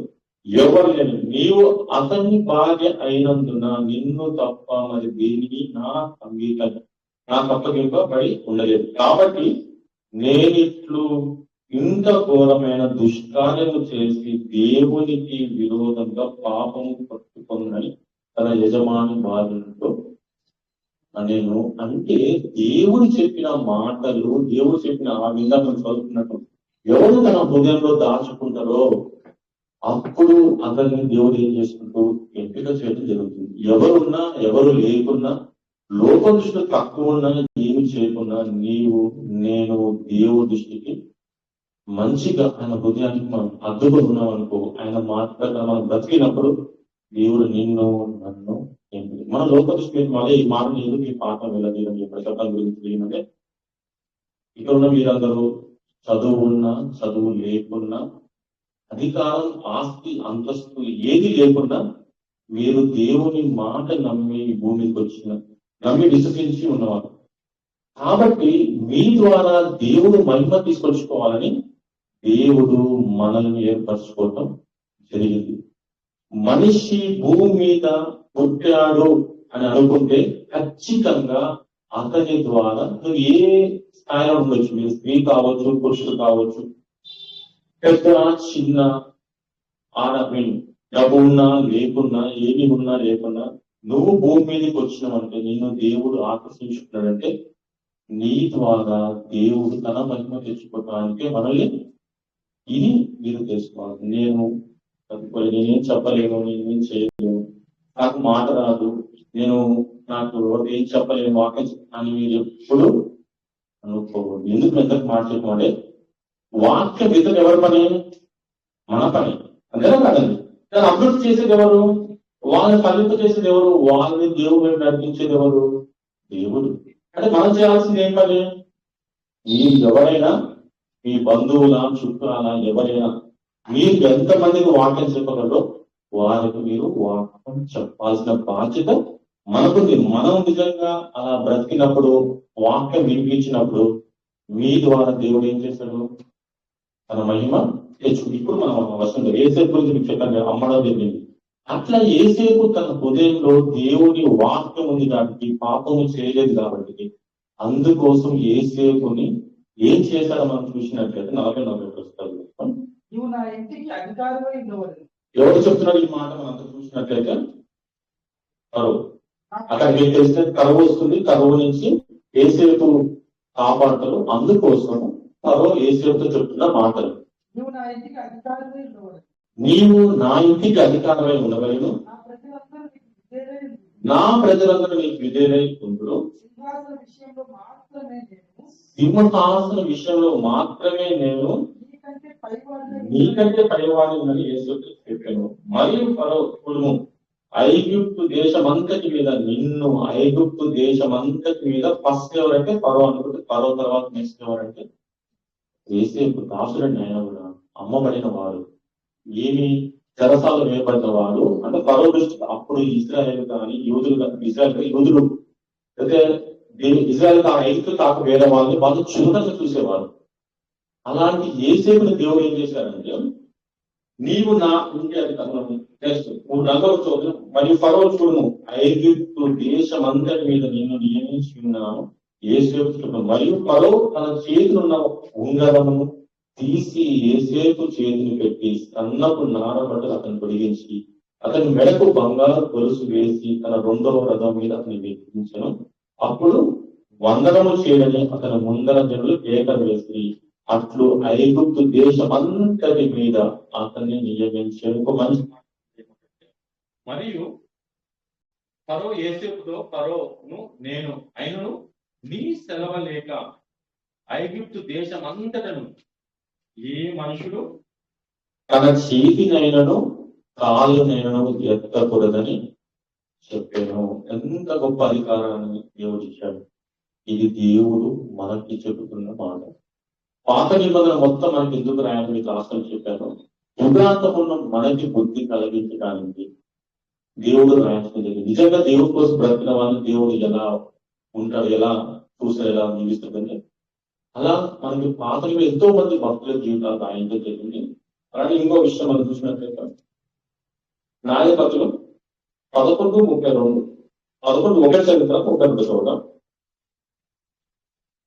ఎవరు లేడు. నీవు అతని భార్య అయినందున నిన్ను తప్ప మరి దేనికి నాకు అప్పగింపబడి ఉండలేదు. కాబట్టి నేనిట్లు ఇంత ఘోరమైన దుష్కార్యము చేసి దేవునికి విరోధంగా పాపము పట్టుకుందని తన యజమాని బాధలతో నేను అంటే దేవుడు చెప్పిన మాటలు, దేవుడు చెప్పిన ఆ విధానం చదువుతున్నట్టు ఎవరు తన హృదయంలో దాచుకుంటారో అప్పుడు అతన్ని దేవుడు ఏం చేసుకుంటూ ఎంపిక చేయడం జరుగుతుంది. ఎవరున్నా ఎవరు లేకున్నా, లోక దృష్టిలో తక్కువ ఉన్నా, ఏమి చేయకున్నా నేను దేవుడి దృష్టికి మంచిగా ఆయన హృదయానికి మనం అద్దుకొని ఉన్నాం అనుకో, ఆయన మాట మనం బ్రతికినప్పుడు దేవుడు నిన్ను నన్ను ఏంటి మన లోక దృష్టి మళ్ళీ ఈ మాట ఎందుకు ఈ పాఠం వెళ్ళదీయడం చెప్పిన చట్టం గురించి ఏంటంటే, ఇక్కడ ఉన్న మీరందరూ చదువు ఉన్నా చదువు లేకున్నా, అధికారం ఆస్తి అంతస్తు ఏది లేకున్నా మీరు దేవుని మాట నమ్మి భూమికి నమ్మి విశ్వసించి ఉన్నవారు. కాబట్టి మీ ద్వారా దేవుడు మహిమ తీసుకొచ్చుకోవాలని దేవుడు మనల్ని ఏర్పరచుకోవటం జరిగింది. మనిషి భూమి మీద పుట్టాడు అని అనుకుంటే ఖచ్చితంగా అతని ద్వారా నువ్వు ఏ స్థాయిలో ఉండొచ్చు, మీరు స్త్రీ కావచ్చు, పురుషుడు కావచ్చు, పెద్ద చిన్న ఆడపిల్లి, డబ్బు ఉన్నా లేకున్నా, ఏమి ఉన్నా లేకున్నా, నువ్వు భూమి మీదకి వచ్చినావంటే నిన్ను దేవుడు ఆకర్షించుకున్నాడంటే నీ ద్వారా దేవుడు తన మహిమ తెచ్చుకోవటానికి మనల్ని ఇది మీరు తెలుసుకోవాలి. నేనేం చెప్పలేను, నేనేం చేయలేను, నాకు మాట రాదు, నాకు ఏం చెప్పలేను వాక్యం అని మీరు ఎప్పుడు అనుకోవద్దు. ఎందుకు ఎంతకు మాట చెప్పమంటే వాక్యం ఇతను ఎవరి పని? మన పని, అంతేనా కాదండి? దాన్ని అభివృద్ధి చేసేది ఎవరు? వాళ్ళని ఫలింప చేసేది ఎవరు? వాళ్ళని దేవుడు నడిపించేది ఎవరు? దేవుడు. అంటే మనం చేయాల్సింది ఏం పని? మీరు ఎవరైనా, మీ బంధువుల చుట్టాల ఎవరైనా, మీరు ఎంతమందికి వాక్యం చెప్పగలరో వారికి మీరు వాక్యం చెప్పాల్సిన బాధ్యత మనకుంది. మనం నిజంగా అలా బ్రతికినప్పుడు, వాక్యం వినిపించినప్పుడు మీ ద్వారా దేవుడు ఏం చేశాడు? తన మహిమ తెచ్చు. ఇప్పుడు మనం వస్తుంది ఏసేపు గురించి మీకు చెప్పండి, అమ్మడం జరిగింది. అట్లా ఏసేపు తన హృదయంలో దేవుని వాక్యం ఉంది కాబట్టి పాపము చేయలేదు కాబట్టి, అందుకోసం ఏసేపుని ఏం చేశారో మనం చూసినట్లయితే 44 పుస్తకాలు నువ్వు నా ఇంటికి అధికారమై ఉండవలెను. ఎవరు చెప్తున్నారు ఈ మాట? మనం అంతా చూసినట్లయితే కరువు. అక్కడ మీకు తెలిస్తే కరువు వస్తుంది, కరువు నుంచి ఏసేపు కాపాడతారు. అందుకోసం కరువు ఏసేపుతో చెప్తున్న మాటలు, నువ్వు నా ఇంటికి అధికారమై ఉండవలెను, నీవు నా ఇంటికి అధికారమై ఉండవలను, నా ప్రజలందరూ నీకు విధేయులై ఉండు, సింహాసన విషయంలో మాత్రమే నేను నీకంటే పైవాడిని యేసుకు చెప్పాను. మరియు ఫరో కుడుము ఐగుప్తు దేశమంతటి మీద ఐగుప్తు దేశమంతటి మీద ఫస్ట్ ఎవరంటే ఫరో అనుకుంటే, ఫరో తర్వాత నెక్స్ట్ ఎవరంటే యేసేపు దాసుడని ఆయన కూడా అమ్మబడిన వాడు, ఏమి చెరసాలు వేయబడిన వాడు. అంటే ఫరో దృష్టి అప్పుడు ఇజ్రాయెల్ కానీ యూదులు అయితే ఇజ్రాయెల్ ఐగుప్తు కాక వేరే వాళ్ళు చులకనగా చూసేవారు. అలాంటి యేసేపుని దేవుడు ఏం చేశారంటే, నీవు నా ఇంటి అధికారులను నెక్స్ట్ 3 రంగుల చూడను మరియు ఫరో చూడను ఐగుప్తు దేశమంతటి మీద నిన్ను నియమించి ఉన్నాను యేసేపు. మరియు ఫరో తన చేతులున్న ఉంగరమును తీసి యేసేపు చేతిని పెట్టి సన్నపు నారబట్టలు అతను తొలగించి అతని మెడకు బంగారు గొలుసు వేసి తన 2వ రథం మీద అతన్ని వెక్కించను. అప్పుడు వందనము చేయడని అతని ముందర జనులు కేకలు వేసి అట్లు ఐగుప్తు దేశమంతటి మీద అతన్ని నియమించే ఒక మంచి. మరియు ఫరో యేసేపుతో, ఫరోను నేను అయినను నీ సెలవ లేక ఐగుప్తు దేశమంతటను ఏ మనుషుడు తన చేతినైనను కాళ్ళనైనను ఎత్తకూడదని చెప్పాను. ఎంత గొప్ప అధికారాన్ని దేవుడు ఇచ్చాడు. ఇది దేవుడు మనకి చెబుతున్న మాట. పాత నిబంధన మొత్తం మనకి ఎందుకు రాయాలని మీకు ఆశలు చెప్పాను. యుగాంతమున్న మనకి బుద్ధి కలిగించడానికి దేవుడు రాయాల్సింది. నిజంగా దేవుడి కోసం బ్రతికిన వాళ్ళు దేవుడు ఎలా ఉంటాడు, ఎలా చూసారు, ఎలా జీవిస్తుందంటే అలా మనకి పాతలో ఎంతో మంది భక్తుల జీవితాలు రాయించడం జరిగింది. అలాగే ఇంకో విషయం మనం చూసినట్లయితే న్యాయపత్రులు 11:32 11 1 చరిత్ర 1 చూద్దాం.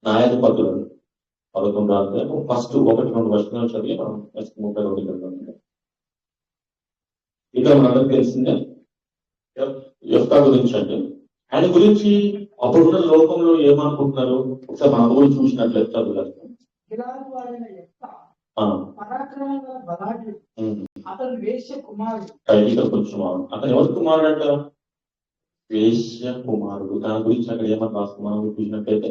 న్యాయాధిపతులను 11 అధ్యాయం ఫస్ట్ 1-2 వచనాలు చదివి మనం నెక్స్ట్ 32 వెళ్తాం. ఇక్కడ మనందరికి తెలిసిందే యెఫ్తా గురించి. అంటే ఆయన గురించి అప్పుడున్న లోకంలో ఏమనుకుంటున్నారు ఒకసారి మన గురించి చూసినట్లయితే గిలాదు వాడైన యెఫ్తా పరాక్రమం గల బలాఢ్యుడు, అతడు వేశ్య కుమారుడు. కొంచెం అతను ఎవరి కుమారుడు అంట? వేశ్య కుమారుడు. దాని గురించి అక్కడ ఏమని రాస్తాం మనం చూసినట్లయితే,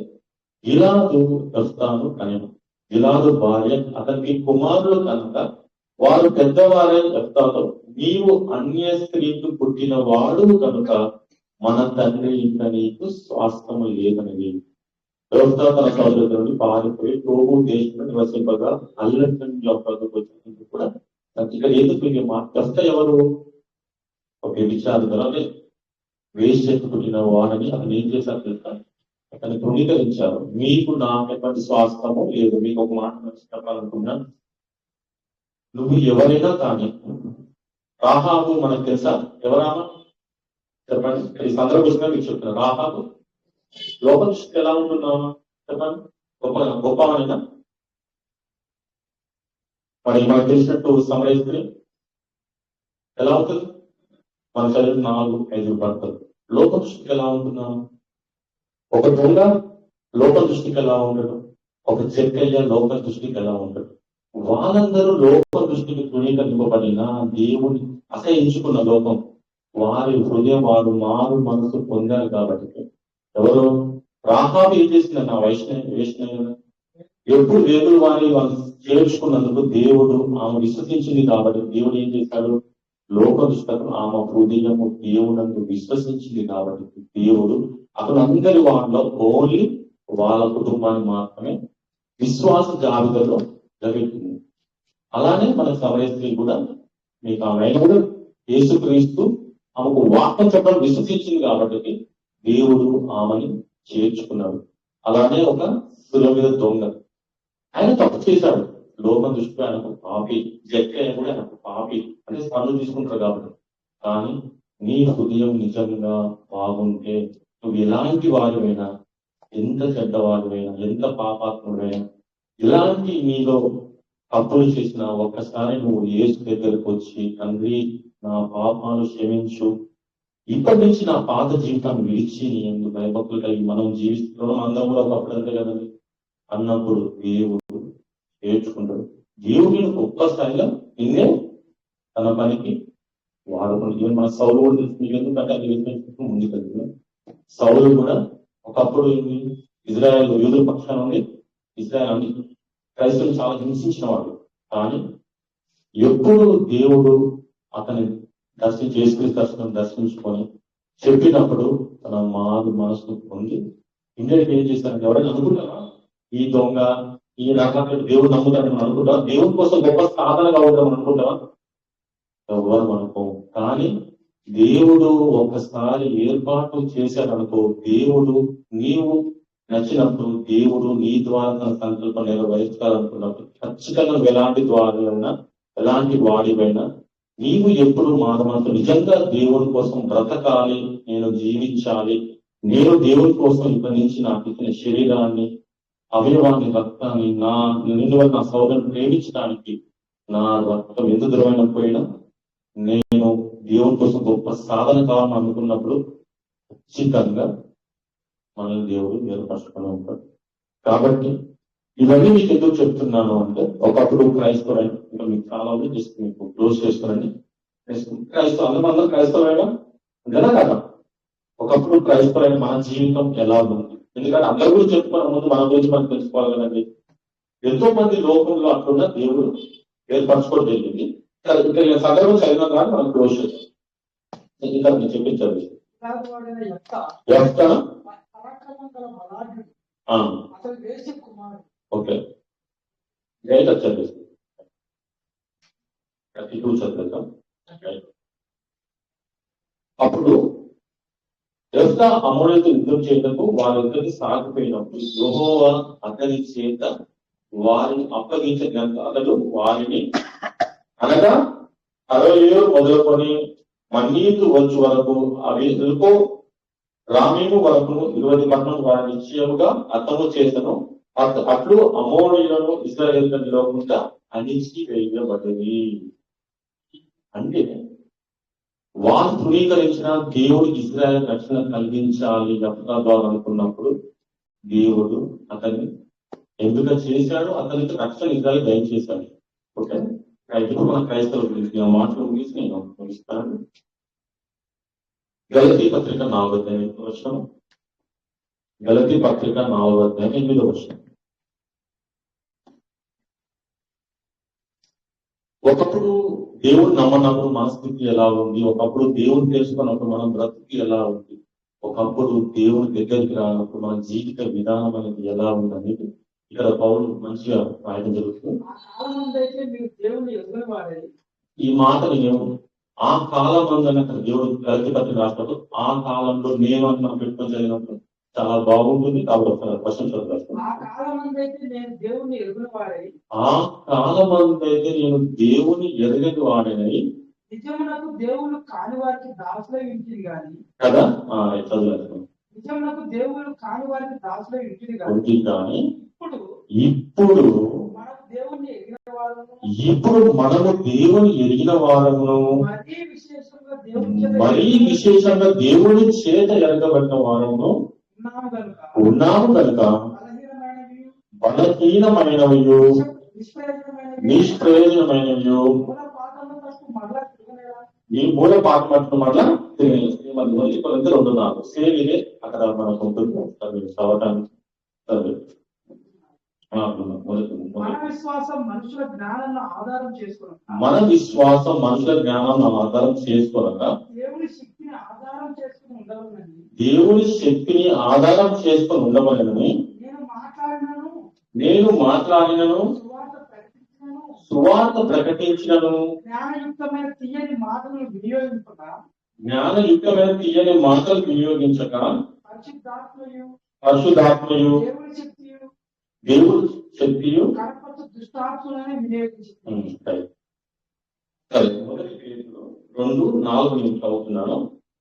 గిలాదు యెఫ్తాను కనెను. గిలాదు భార్య అతనికి కుమారుడు కనుక వారు పెద్దవారే యెఫ్తాతో, నీవు అన్య స్త్రీకి పుట్టిన వాడు కనుక మన తండ్రి ఇంకా నీకు స్వాస్థ్యము లేదనేది. యెఫ్తా తన సోదరుల నుండి పారిపోయి టోబు దేశంలో నివసింపగా అల్లెం యొక్కకు వచ్చినందుకు కూడా ఇక్కడ ఎందుకు యెఫ్తా ఎవరు? ఒక విచారణ వేశ్యకు పుట్టిన వాడని అతను ఏం చేశారు తెలుసా? అతన్ని ధృవీకరించారు. మీకు నాకెటువంటి స్వాస్థ్యము లేదు. మీకు ఒక మాట చెప్పాలనుకున్నాను. నువ్వు ఎవరైనా కానీ, రాహాబు మనకు తెలుసా ఎవరామా? చెప్పండి. ఈ సందర్భంగా మీకు చెప్తున్నా. రాహాబు లోపల దృష్టికి ఎలా ఉంటున్నావా? చెప్పండి. గొప్పవనైనా మరి మనకు తెలిసినట్టు సమరయిస్తే ఎలా ఉంటుంది? మన చదివిన 4-5 భర్తలు. లోక దృష్టికి ఎలా ఉంటున్నావు? ఒక దొంగ లోక దృష్టికి ఎలా ఉండడు? ఒక చెక్కయ్య లోక దృష్టికి ఎలా ఉండడు? వాళ్ళందరూ లోక దృష్టికి తృణీకరింపబడిన దేవుని అసహించుకున్న లోకం వారి హృదయం వారు మారు మనసు పొందారు. కాబట్టి ఎవరు? రాహాబు ఏం చేసిందన్న వైష్ణవ ఎప్పుడు దేవుడు వాళ్ళు చేర్చుకున్నందుకు దేవుడు ఆమె విశ్వసించింది. కాబట్టి దేవుడు ఏం చేశాడు? లోక దృష్టికి ఆమె హృదయము దేవుడు విశ్వసించింది. కాబట్టి దేవుడు అతను అందరి వాళ్ళలో ఓన్లీ వాళ్ళ కుటుంబాన్ని మాత్రమే విశ్వాస జాబితాలో జరుగుతుంది. అలానే మన సమయ స్త్రీ కూడా మీకు ఆమె కూడా యేసుక్రీస్తు ఆమెకు వాక్యం చెప్పడం విశ్వసించింది. కాబట్టి దేవుడు ఆమెని చేర్చుకున్నాడు. అలానే ఒక సులభ దొంగ ఆయన తప్పు చేశాడు. లోకం దృష్టిలో ఆయనకు పాపి, జక్కయ్య కూడా ఆయనకు పాపి అంటే పనులు తీసుకుంటారు కాబట్టి. కానీ నీ హృదయం నిజంగా బాగుంటే నువ్వు ఎలాంటి వారివైనా, ఎంత చెడ్డవారివైనా, ఎంత పాపాత్ముడైనా, ఇలాంటి నీలో తప్పులు చేసినా ఒక్కసారి నువ్వు యేసు దగ్గరకు వచ్చి, తండ్రి నా పాపాలు క్షమించు, ఇప్పటి నుంచి నా పాత జీవితాన్ని విడిచి నీ ఎందుకు భయభక్తులు కలిగి మనం జీవిస్తున్నాం అందరం కూడా ఒకప్పుడు అంతే కదండి అన్నప్పుడు దేవుడు చేర్చుకుంటాడు. దేవుడు ఒక్కసారిగా నిన్నే తన పనికి వాడుకుంటుంది. మన సౌలు కూడా తెలుసు మీకు, ఎందుకంటే అది ముందుకు వెళ్తుంది. సౌలు కూడా ఒకప్పుడు ఇజ్రాయెల్ యూదుల పక్షాన ఉంది. ఇజ్రాయెల్ అని క్రైస్తవులు చాలా హింసించిన వాడు. కానీ ఎప్పుడు దేవుడు అతని దర్శనం దర్శించుకొని చెప్పినప్పుడు తన మారు మనసును పొంది ఇండియాకి ఏం చేస్తారంటే, ఎవరైనా అనుకుంటారా ఈ దొంగ ఈ రకాల దేవుడు నమ్ముతాడని మనం అనుకుంటాం? దేవుడి కోసం గొప్ప సాధనగా ఉంటాం అనుకుంటావా? ఎవరు అనుకో. కానీ దేవుడు ఒకసారి ఏర్పాటు చేశాడనుకో, దేవుడు నీవు నచ్చినప్పుడు దేవుడు నీ ద్వారా తన సంకల్పం నెరవేర్చాలనుకున్నప్పుడు ఖచ్చితంగా నువ్వు ఎలాంటి ద్వారైనా ఎలాంటి వాడివైనా నీవు ఎప్పుడు మానవంతు నిజంగా దేవుడి కోసం బ్రతకాలి, నేను జీవించాలి, నేను దేవుడి కోసం ఇక్కడి నుంచి నాకు ఇచ్చిన శరీరాన్ని, అవయవాన్ని, రక్తాన్ని నిన్ను నా సోదరుని ప్రేమించడానికి నా రక్తం ఎంత దూరమైన పోయినా నేను దేవుడి కోసం గొప్ప సాధన కావాలని అనుకున్నప్పుడు ఖచ్చితంగా మనల్ని దేవుడు ఏర్పరచుకుని ఉంటాడు. కాబట్టి ఇవన్నీ మీకు ఎందుకు చెప్తున్నాను అంటే, ఒకప్పుడు క్రైస్తవులైన ఇంకా మీకు చాలా జస్ట్ మీకు క్లోజ్ చేసుకోనండి. అందరూ క్రైస్తవులైనా అంతేనా కదా? ఒకప్పుడు క్రైస్తవులైన మన జీవితం ఎలా ఉంది? ఎందుకంటే అందరూ కూడా చెప్పుకున్న ముందు మన గురించి మనం తెలుసుకోవాలి కదండి. ఎంతో మంది లోకంలో అట్లున్న దేవుడు ఏర్పరచుకోవడం జరిగింది. ఇంకా సందర్భం చదివినా కానీ మనం క్లోజ్ చేస్తాం. ఇంకా నేను చెప్పించాలి. Okay, right చదివేస్తాం. 32 చదివేద్దాం. అప్పుడు యెఫ్తా అమోనీయులతో యుద్ధం చేయటకు వారిద్దరికి సాగిపోయినప్పుడు యెహోవా అతని చేత వారిని అప్పగించినంత అతడు వారిని అనగా 60 మొదలుకొని మన్నీతు వచ్చు వరకు అవి రామీము వరకు 20 పట్టణం వారిని నిశ్చయముగా అతము చేసను. అట్లు అమోరీయులను ఇశ్రాయేలులను నిలవకుండా అణిచి వేయబడ్డది. అంటే వారు తృణీకరించిన దేవుడు ఇశ్రాయేలు రక్షణ కలిగించాలి యెఫ్తా ద్వారా అనుకున్నప్పుడు దేవుడు అతన్ని ఎందుకు చేశాడు, అతనికి రక్షణ ఇజ్రాయేలు దయచేశాడు. ఓకే, అయితే మన క్రైస్తవుల గురించి ఆ మాటలు ముగిసి నేను ముగిస్తాను. గలతీ పత్రిక 4వ అధ్యాయం గలతీ పత్రిక 4వ అధ్యాయం 8వ వచనం. ఒకప్పుడు దేవుడు నమ్మనప్పుడు మన స్థితి ఎలా ఉంది, ఒకప్పుడు దేవుని తెలుసుకున్నప్పుడు మనం బ్రతుకు ఎలా ఉంది, ఒకప్పుడు దేవుని దగ్గరికి రానప్పుడు మన జీవిత విధానం అనేది ఎలా ఉంది అనేది ఇక్కడ పౌలు మంచిగా రాయడం జరుగుతుంది. ఈ మాటలు ఏమో ఆ కాలం అందన దేవుడు గలతీ పత్రిక రాసినప్పుడు ఆ కాలంలో నేను అని మనం పెట్టుకొని చదివినప్పుడు చాలా బాగుంటుంది. కాబట్టి క్వశ్చన్ చదువుతాను. ఆ కాలం అయితే నేను దేవుని ఎరుగని వాడని నిజమునకు దేవుడు కాని వారికి దాసులై ఉంటుంది గాని కదా చదువు. నిజమునకు దేవుడు కాని వారికి దాసులై ఉంటుంది కానీ ఇప్పుడు మనము దేవుని ఎరిగిన వారమును మరీ విశేషంగా దేవుని చేత ఎరగబడిన వారమును ఉన్నాము కనుక బలహీనమైనవి నిష్ప్రయోజనమైనవి ఈ మూల పాఠం మళ్ళా మళ్ళీ కొద్ది 2:4 సేమ్ ఇదే అక్కడ మనకు ఉంటుంది చదవటానికి. మన విశ్వాసం మనుషుల జ్ఞానాన్ని ఆధారం చేసుకోనక దేవుని శక్తిని ఆధారం చేసుకుని ఉండవలని నేను మాట్లాడినను సువార్త ప్రకటించినను జ్ఞానయుక్తమైన తీయని మాటలు వినియోగించక పరిశుద్ధాత్మయు దేవుడి శక్తియు దుష్టాత్మలను వినియోగించింది. 2:4 నేను చదువుతున్నాను.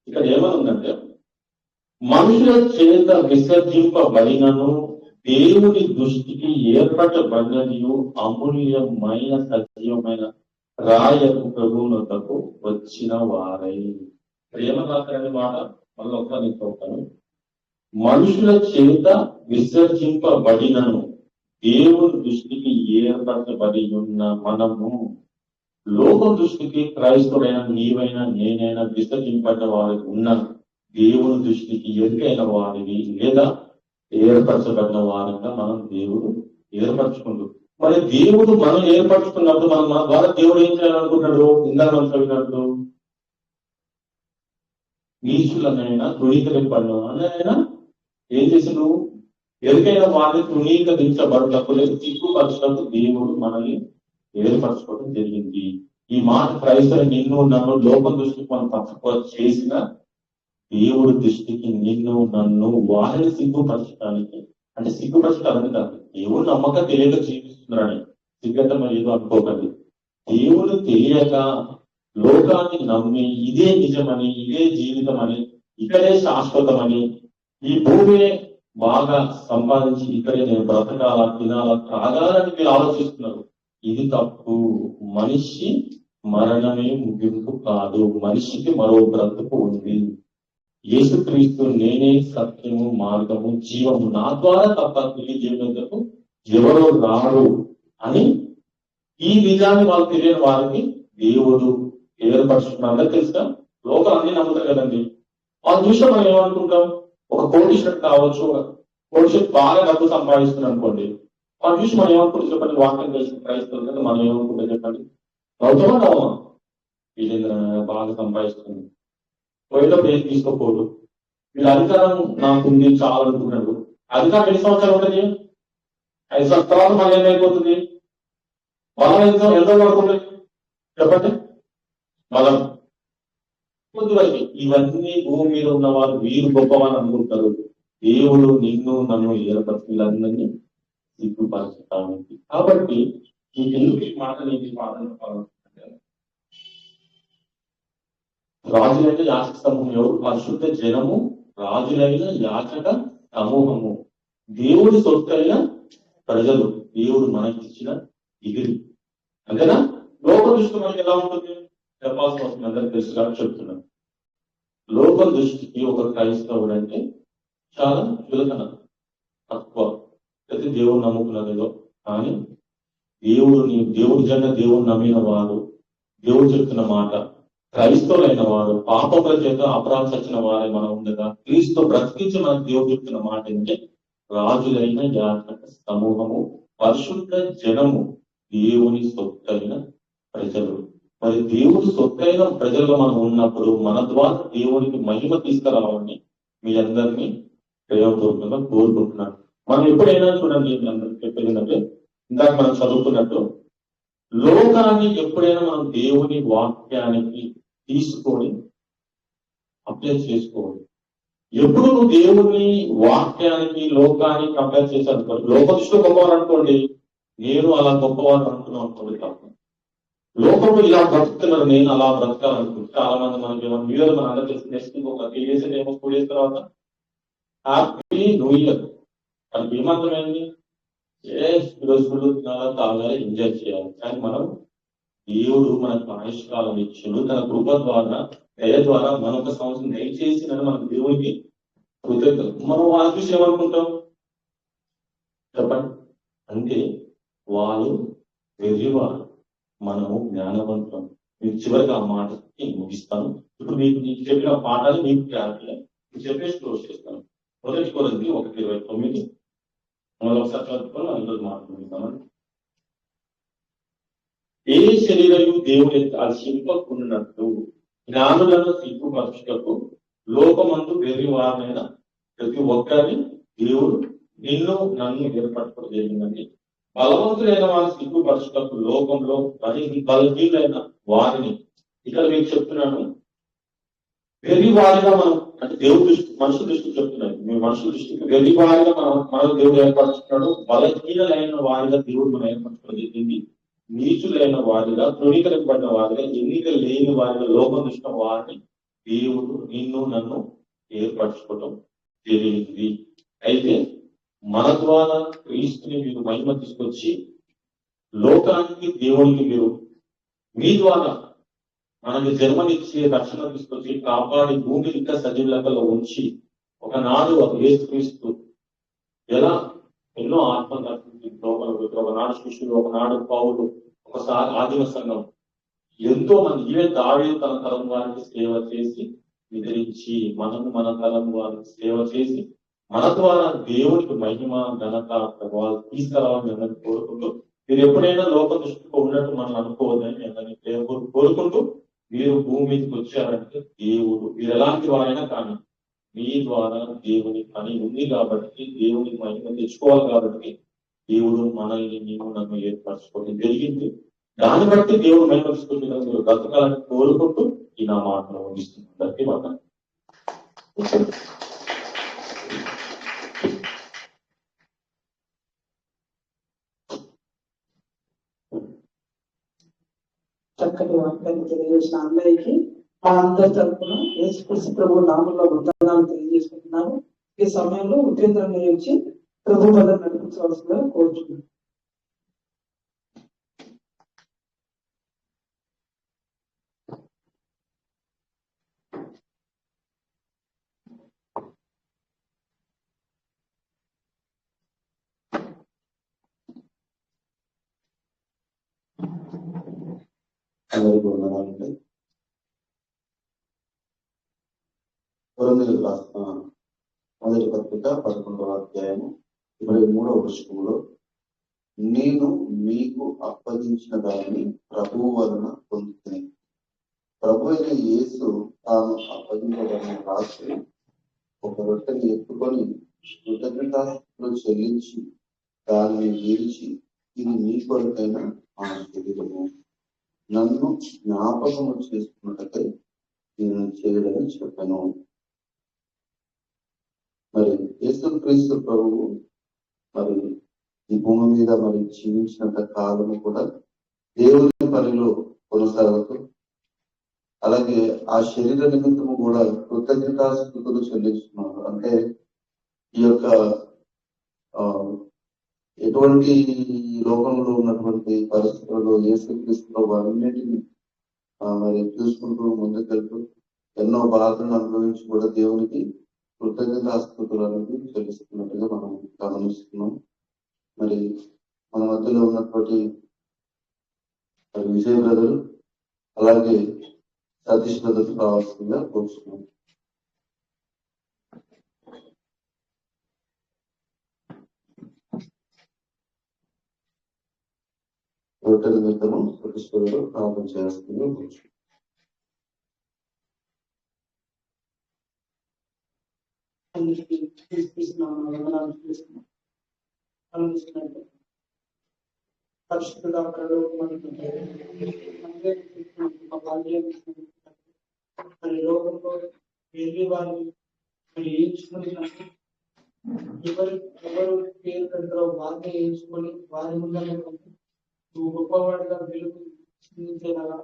ఇక్కడ ఏమనుందంటే మనుషుల చేత విసర్జింపబడినను దేవుని దృష్టికి ఏర్పడబడినది అమూల్యమైన సజీవమైన రాయకు ప్రభువునకు వచ్చిన వారై. ఏమని మాట మళ్ళీ ఒకసారి నేను చదువుతాను. మనుషుల చేత విసర్జింపబడినను దేవుని దృష్టికి ఏర్పరచబడి ఉన్న మనము లోక దృష్టికి క్రైస్తవుడైన నీవైనా నేనైనా విసర్జింపబడిన వారికి ఉన్న దేవుని దృష్టికి ఎరుకైన వారిని లేదా ఏర్పరచబడిన వారంగా మనం దేవుడు ఏర్పరచుకుంటూ మరి దేవుడు మనం ఏర్పరచుకున్నప్పుడు మనం మన ద్వారా దేవుడు ఏం చేయాలనుకుంటాడు? ఇందాక మనం చదివినట్టు నీచులనైనా తృణీకరింపడిన ఏం చేసిండు? ఎరుకైన వారిని తృణీకరించబడటప్పుడు లేదు సిగ్గుపరచడానికి దేవుడు మనల్ని ఏర్పరచుకోవడం జరిగింది. ఈ మాట క్రైస్తవులు నిన్ను నన్ను లోకం దృష్టికి మనం తక్కువ చేసిన దేవుడి దృష్టికి నిన్ను నన్ను వారిని సిగ్గుపరచడానికి, అంటే సిగ్గుపరచడానికి కాదు, దేవుడు నమ్మక తెలియక జీవిస్తున్నాడని సిగ్గటం ఏదో అనుకోకండి. దేవుడు తెలియక లోకాన్ని నమ్మి ఇదే నిజమని, ఇదే జీవితం అని, ఇక్కడే శాశ్వతమని, ఈ భూమి బాగా సంపాదించి ఇక్కడే నేను బ్రతకాలా, తినాలా, త్రాగాలని మీరు ఆలోచిస్తున్నారు. ఇది తప్పు. మనిషి మరణమే ముగింపు కాదు, మనిషికి మరో బ్రతుకు ఉంది. యేసుక్రీస్తు నేనే సత్యము మార్గము జీవము, నా ద్వారా తప్ప తిరిగి జీవితంకు ఎవరో రాడు అని ఈ నిజాన్ని వాళ్ళు తెలియని వారికి దేవుడు ఏర్పరుచుకున్నారని తెలుసా? లోకం అన్ని నమ్ముతారు కదండి. వాళ్ళు చూస్తే మనం ఏమనుకుంటాం? ఒక కోటీశ్వరుడు కావచ్చు, కోటీశ్వరుడు బాగా డబ్బు సంపాదిస్తుంది అనుకోండి, వాళ్ళు చూసి మనం ఏమనుకుంటాం చెప్పండి? వాక్యం చేసిన క్రైస్తవులు కదా, మనం ఏమనుకుంటాం చెప్పండి? అవుతామా నవమా? వీళ్ళేంద్ర బాగా సంపాదిస్తుంది, పోయిలో పేరు తీసుకోకూడదు, వీళ్ళ అధికారం నాకుంది చాలా అనుకుంటున్నాడు. అధికారం ఎన్ని సంవత్సరాలు ఉంటుంది? 5 సంవత్సరాలు మళ్ళీ ఏమైపోతుంది? బలం ఎంతో పడుతుంది చెప్పండి. బలం కొద్ది వరకు ఇవన్నీ భూమి మీద ఉన్న వారు వీరు గొప్పవారు అనుకుంటారు. దేవుడు నిన్ను నన్ను ఏర్పరచు వీళ్ళందరినీ సిగ్గుపరచడానికి. కాబట్టి నీకెందుకు ఈ మాట నీకు రాజులైన యాచక సమూహం ఎవరు? పరిశుద్ధ జనము, రాజులైన యాచక సమూహము, దేవుడి సొత్తైన ప్రజలు దేవుడు మనకి ఇచ్చిన డిగ్రీ. అంతేనా? లోక దృష్టి మనకి ఎలా ఉంటుంది చెప్పాల్సిన అవసరం అందరికీ తెలుసు కాబట్టి చెప్తున్నాను. లోక దృష్టికి ఒక క్రైస్తవుడు అంటే చాలా చులకన, తక్కువ, అయితే దేవుడు నమ్ముకున్నదో. కానీ దేవుడు జన దేవుడు నమ్మిన వారు, దేవుడు చెప్తున్న మాట, క్రైస్తవులైన వారు పాపముల చేత అపరాధ చచ్చిన వారే మనం ఉండగా క్రీస్తు బ్రతికించి మనకు దేవుడు చెప్తున్న మాట ఏంటంటే రాజులైన యాజక సమూహము, పరిశుద్ధ జనము, దేవుని సొత్తైన ప్రజలు. మరి దేవుని సొత్తైన ప్రజల్లో మనం ఉన్నప్పుడు మన ద్వారా దేవునికి మహిమ తీసుకురావాలని మీ అందరినీ ప్రేమపూర్వకంగా కోరుకుంటున్నాను. మనం ఎప్పుడైనా చూడండి, అందరికి చెప్పేది ఏంటంటే ఇందాక మనం చదువుకున్నట్టు లోకాన్ని ఎప్పుడైనా మనం దేవుని వాక్యానికి తీసుకొని అప్లై చేసుకోవాలి. ఎప్పుడు నువ్వు దేవుని వాక్యానికి లోకానికి కంపేర్ చేశాను, లోక దృష్టిలో గొప్పవారు అనుకోండి, నేను అలా గొప్పవారు అనుకున్నాను అనుకోండి. కాదు, లోకంలో ఇలా బ్రతుకుతున్నారు, నేను అలా బ్రతకాలనుకుంటే చాలా మంది మనకి న్యూ ఇయర్ మన అందరూ తెలిసి నెక్స్ట్ ఒక 3 days ఏమో 2 days తర్వాత హ్యాపీ న్యూ ఇయర్. మనకి ఏమాత్రమైంది, ఈరోజు ఫుడ్ తినాలా, తాగాలి, ఎంజాయ్ చేయాలి. కానీ మనం దేవుడు మనకు ఆయుష్కాలం ఇచ్చిండు, తన కృప ద్వారా దయ ద్వారా మనొక సంవత్సరం దయచేసి మనకు దేవునికి కృతజ్ఞత. మనం వాళ్ళ చూసి ఏమనుకుంటాం చెప్పండి? అంటే వాళ్ళు వెర్రివారు, మనము జ్ఞానవంతం. మీకు చివరికి ఆ మాటకి ముగిస్తాను. ఇప్పుడు మీకు చెప్పిన పాఠాలు మీకు క్లారిటీగా చెప్పేసి క్లోజ్ చేస్తాను. మొదటి కొరింథీ 1:29 మనం ఒకసారి చదువుకొని అందులో మాట్లాడుకుంటామని. ఏ శరీరము దేవుని ఆశింపకున్నట్టు జ్ఞానులను సిగ్గుపరచుటకు లోకమందు వెర్రి వారైన ప్రతి ఒక్కరిని దేవుడు నిన్ను నన్ను ఏర్పరచుకోవడం జరిగిందండి. బలవంతులైన వారిని సిగ్గుపరచుటకు లోకంలో బలహీనులైన వారిని, ఇక్కడ మీకు చెప్తున్నాను, వెర్రి వారిగా మనం, అంటే దేవుడు దృష్టి మనుషుల దృష్టికి చెప్తున్నాడు, మీ మనుషుల దృష్టికి వెర్రి వారిగా మన దేవుడు ఏర్పరచుకున్నాడు. బలహీనులైన వారిగా దేవుడు మనం ఏర్పరచుకోవడం జరిగింది. నీచులైన వారిగా, తృణీకరింపబడిన వారిగా, ఎన్నిక లేని వారిగా, లోకం దృష్టిన వారిని దేవుడు నిన్ను నన్ను ఏర్పరచుకోవడం జరిగింది. అయితే మన ద్వారా క్రీస్తుని మీరు మహిమ తీసుకొచ్చి లోకానికి దేవునికి మీరు మీ ద్వారా మనకి జన్మనిచ్చి రక్షణ తీసుకొచ్చి కాపాడి భూమి ఇంకా సజీవులలో ఉంచి ఒకనాడు ఒక యేసుక్రీస్తు ఎలా ఎన్నో ఆత్మ ఒకనాడు శిష్యులు, ఒకనాడు పౌలు, ఒకసారి ఆదిమ సంఘం, ఎంతో మంది, ఈవెన్ దావీదు తన తరం వారికి సేవ చేసి నిద్రించి, మనము మన తరం వారికి సేవ చేసి మన ద్వారా దేవునికి మహిమ ఘనత వాళ్ళు తీసుకురావాలని కోరుకుంటూ, మీరు ఎప్పుడైనా లోక దృష్టిలో ఉన్నట్టు మనం అనుకోవద్దని నేను కోరుకుంటూ, మీరు భూమి మీదకి వచ్చారంటే దేవుడు మీరు ఎలాంటి వారైనా కానీ మీ ద్వారా దేవుని పని ఉంది కాబట్టి, దేవుని మహిమ తెచ్చుకోవాలి కాబట్టి దేవుడు మనల్ని నేను నన్ను ఏర్పరచుకోవడం జరిగింది. దాన్ని బట్టి దేవుడు మహిమ తీసుకుంటున్న మీరు బ్రతకాలని కోరుకుంటూ ఈ నా మాటను ముగిస్తున్నాను. బట్టి మాట చక్కటి వాక్యాన్ని తెలియజేసిన అందరికీ మా అందరి తరఫున యేసుక్రీస్తు ప్రభు నామంలో వందనాలు తెలియజేసుకుంటున్నాను. ఈ సమయంలో ఉపేంద్రాన్ని వచ్చి ప్రభు వల్ల నడిపించవలసిందిగా కోరుతున్నాను. అందరికీ వందనాలండి. కొరింథీయులకు రాసిన మొదటి పత్రిక 11వ అధ్యాయము 23వ వచనంలో, నేను మీకు అప్పగించిన దానిని ప్రభువు వలన పొందుతుంది. ప్రభు అయిన యేసు తాను అప్పగించబడిన రాత్రి ఒక రొట్టెని ఎత్తుకొని కృతజ్ఞతాస్తుతులు చెల్లించి దానిని విరిచి, ఇది మీ కొరకైన ఆ శరీరము, నన్ను జ్ఞాపకము చేసుకున్నట్టకై నేను చేయడని చెప్పాను. మరి యేసుక్రీస్తు ప్రభువు మరి ఈ భూమి మీద మరి జీవించినంత కాలము కూడా దేవుని పనిలో కొనసాగుతూ, అలాగే ఆ శరీర నిమిత్తము కూడా కృతజ్ఞతాస్తుతులు చెల్లిస్తున్నారు. అంటే ఈ యొక్క ఎటువంటి ఈ లోకంలో ఉన్నటువంటి పరిస్థితుల్లో యేసుక్రీస్తు అన్నిటిని మరి చూసుకుంటూ ముందుకెళ్తూ ఎన్నో బాధలను అనుభవించి కూడా దేవునికి కృతజ్ఞతాస్తుతులు అనేది చెల్లిస్తున్నట్టుగా మనం గమనిస్తున్నాం. మరి మన మధ్యలో ఉన్నటువంటి విజయ్ బ్రదర్ అలాగే సతీష్ బ్రదర్ కావాల్సిందిగా కోరుతున్నాం. రొట్టె నిమిత్తము సతీష్ బ్రదర్ ప్రార్థన చేయాల్సిందిగా కోరుతున్నాం. అందరికీ తీసుకున్నాము వందనాలు చేస్తున్నాం. అనుకుంటున్నట్టు పరిశుద్ధుల మరి లోకంలో వెళ్ళి వారిని మరి ఎంచుకున్నట్టు ఎవరు పేరు పెడతారో వారిని ఎంచుకొని వారి ముందు నువ్వు గొప్పవాడిగా వెలుగు చిందించేలాగా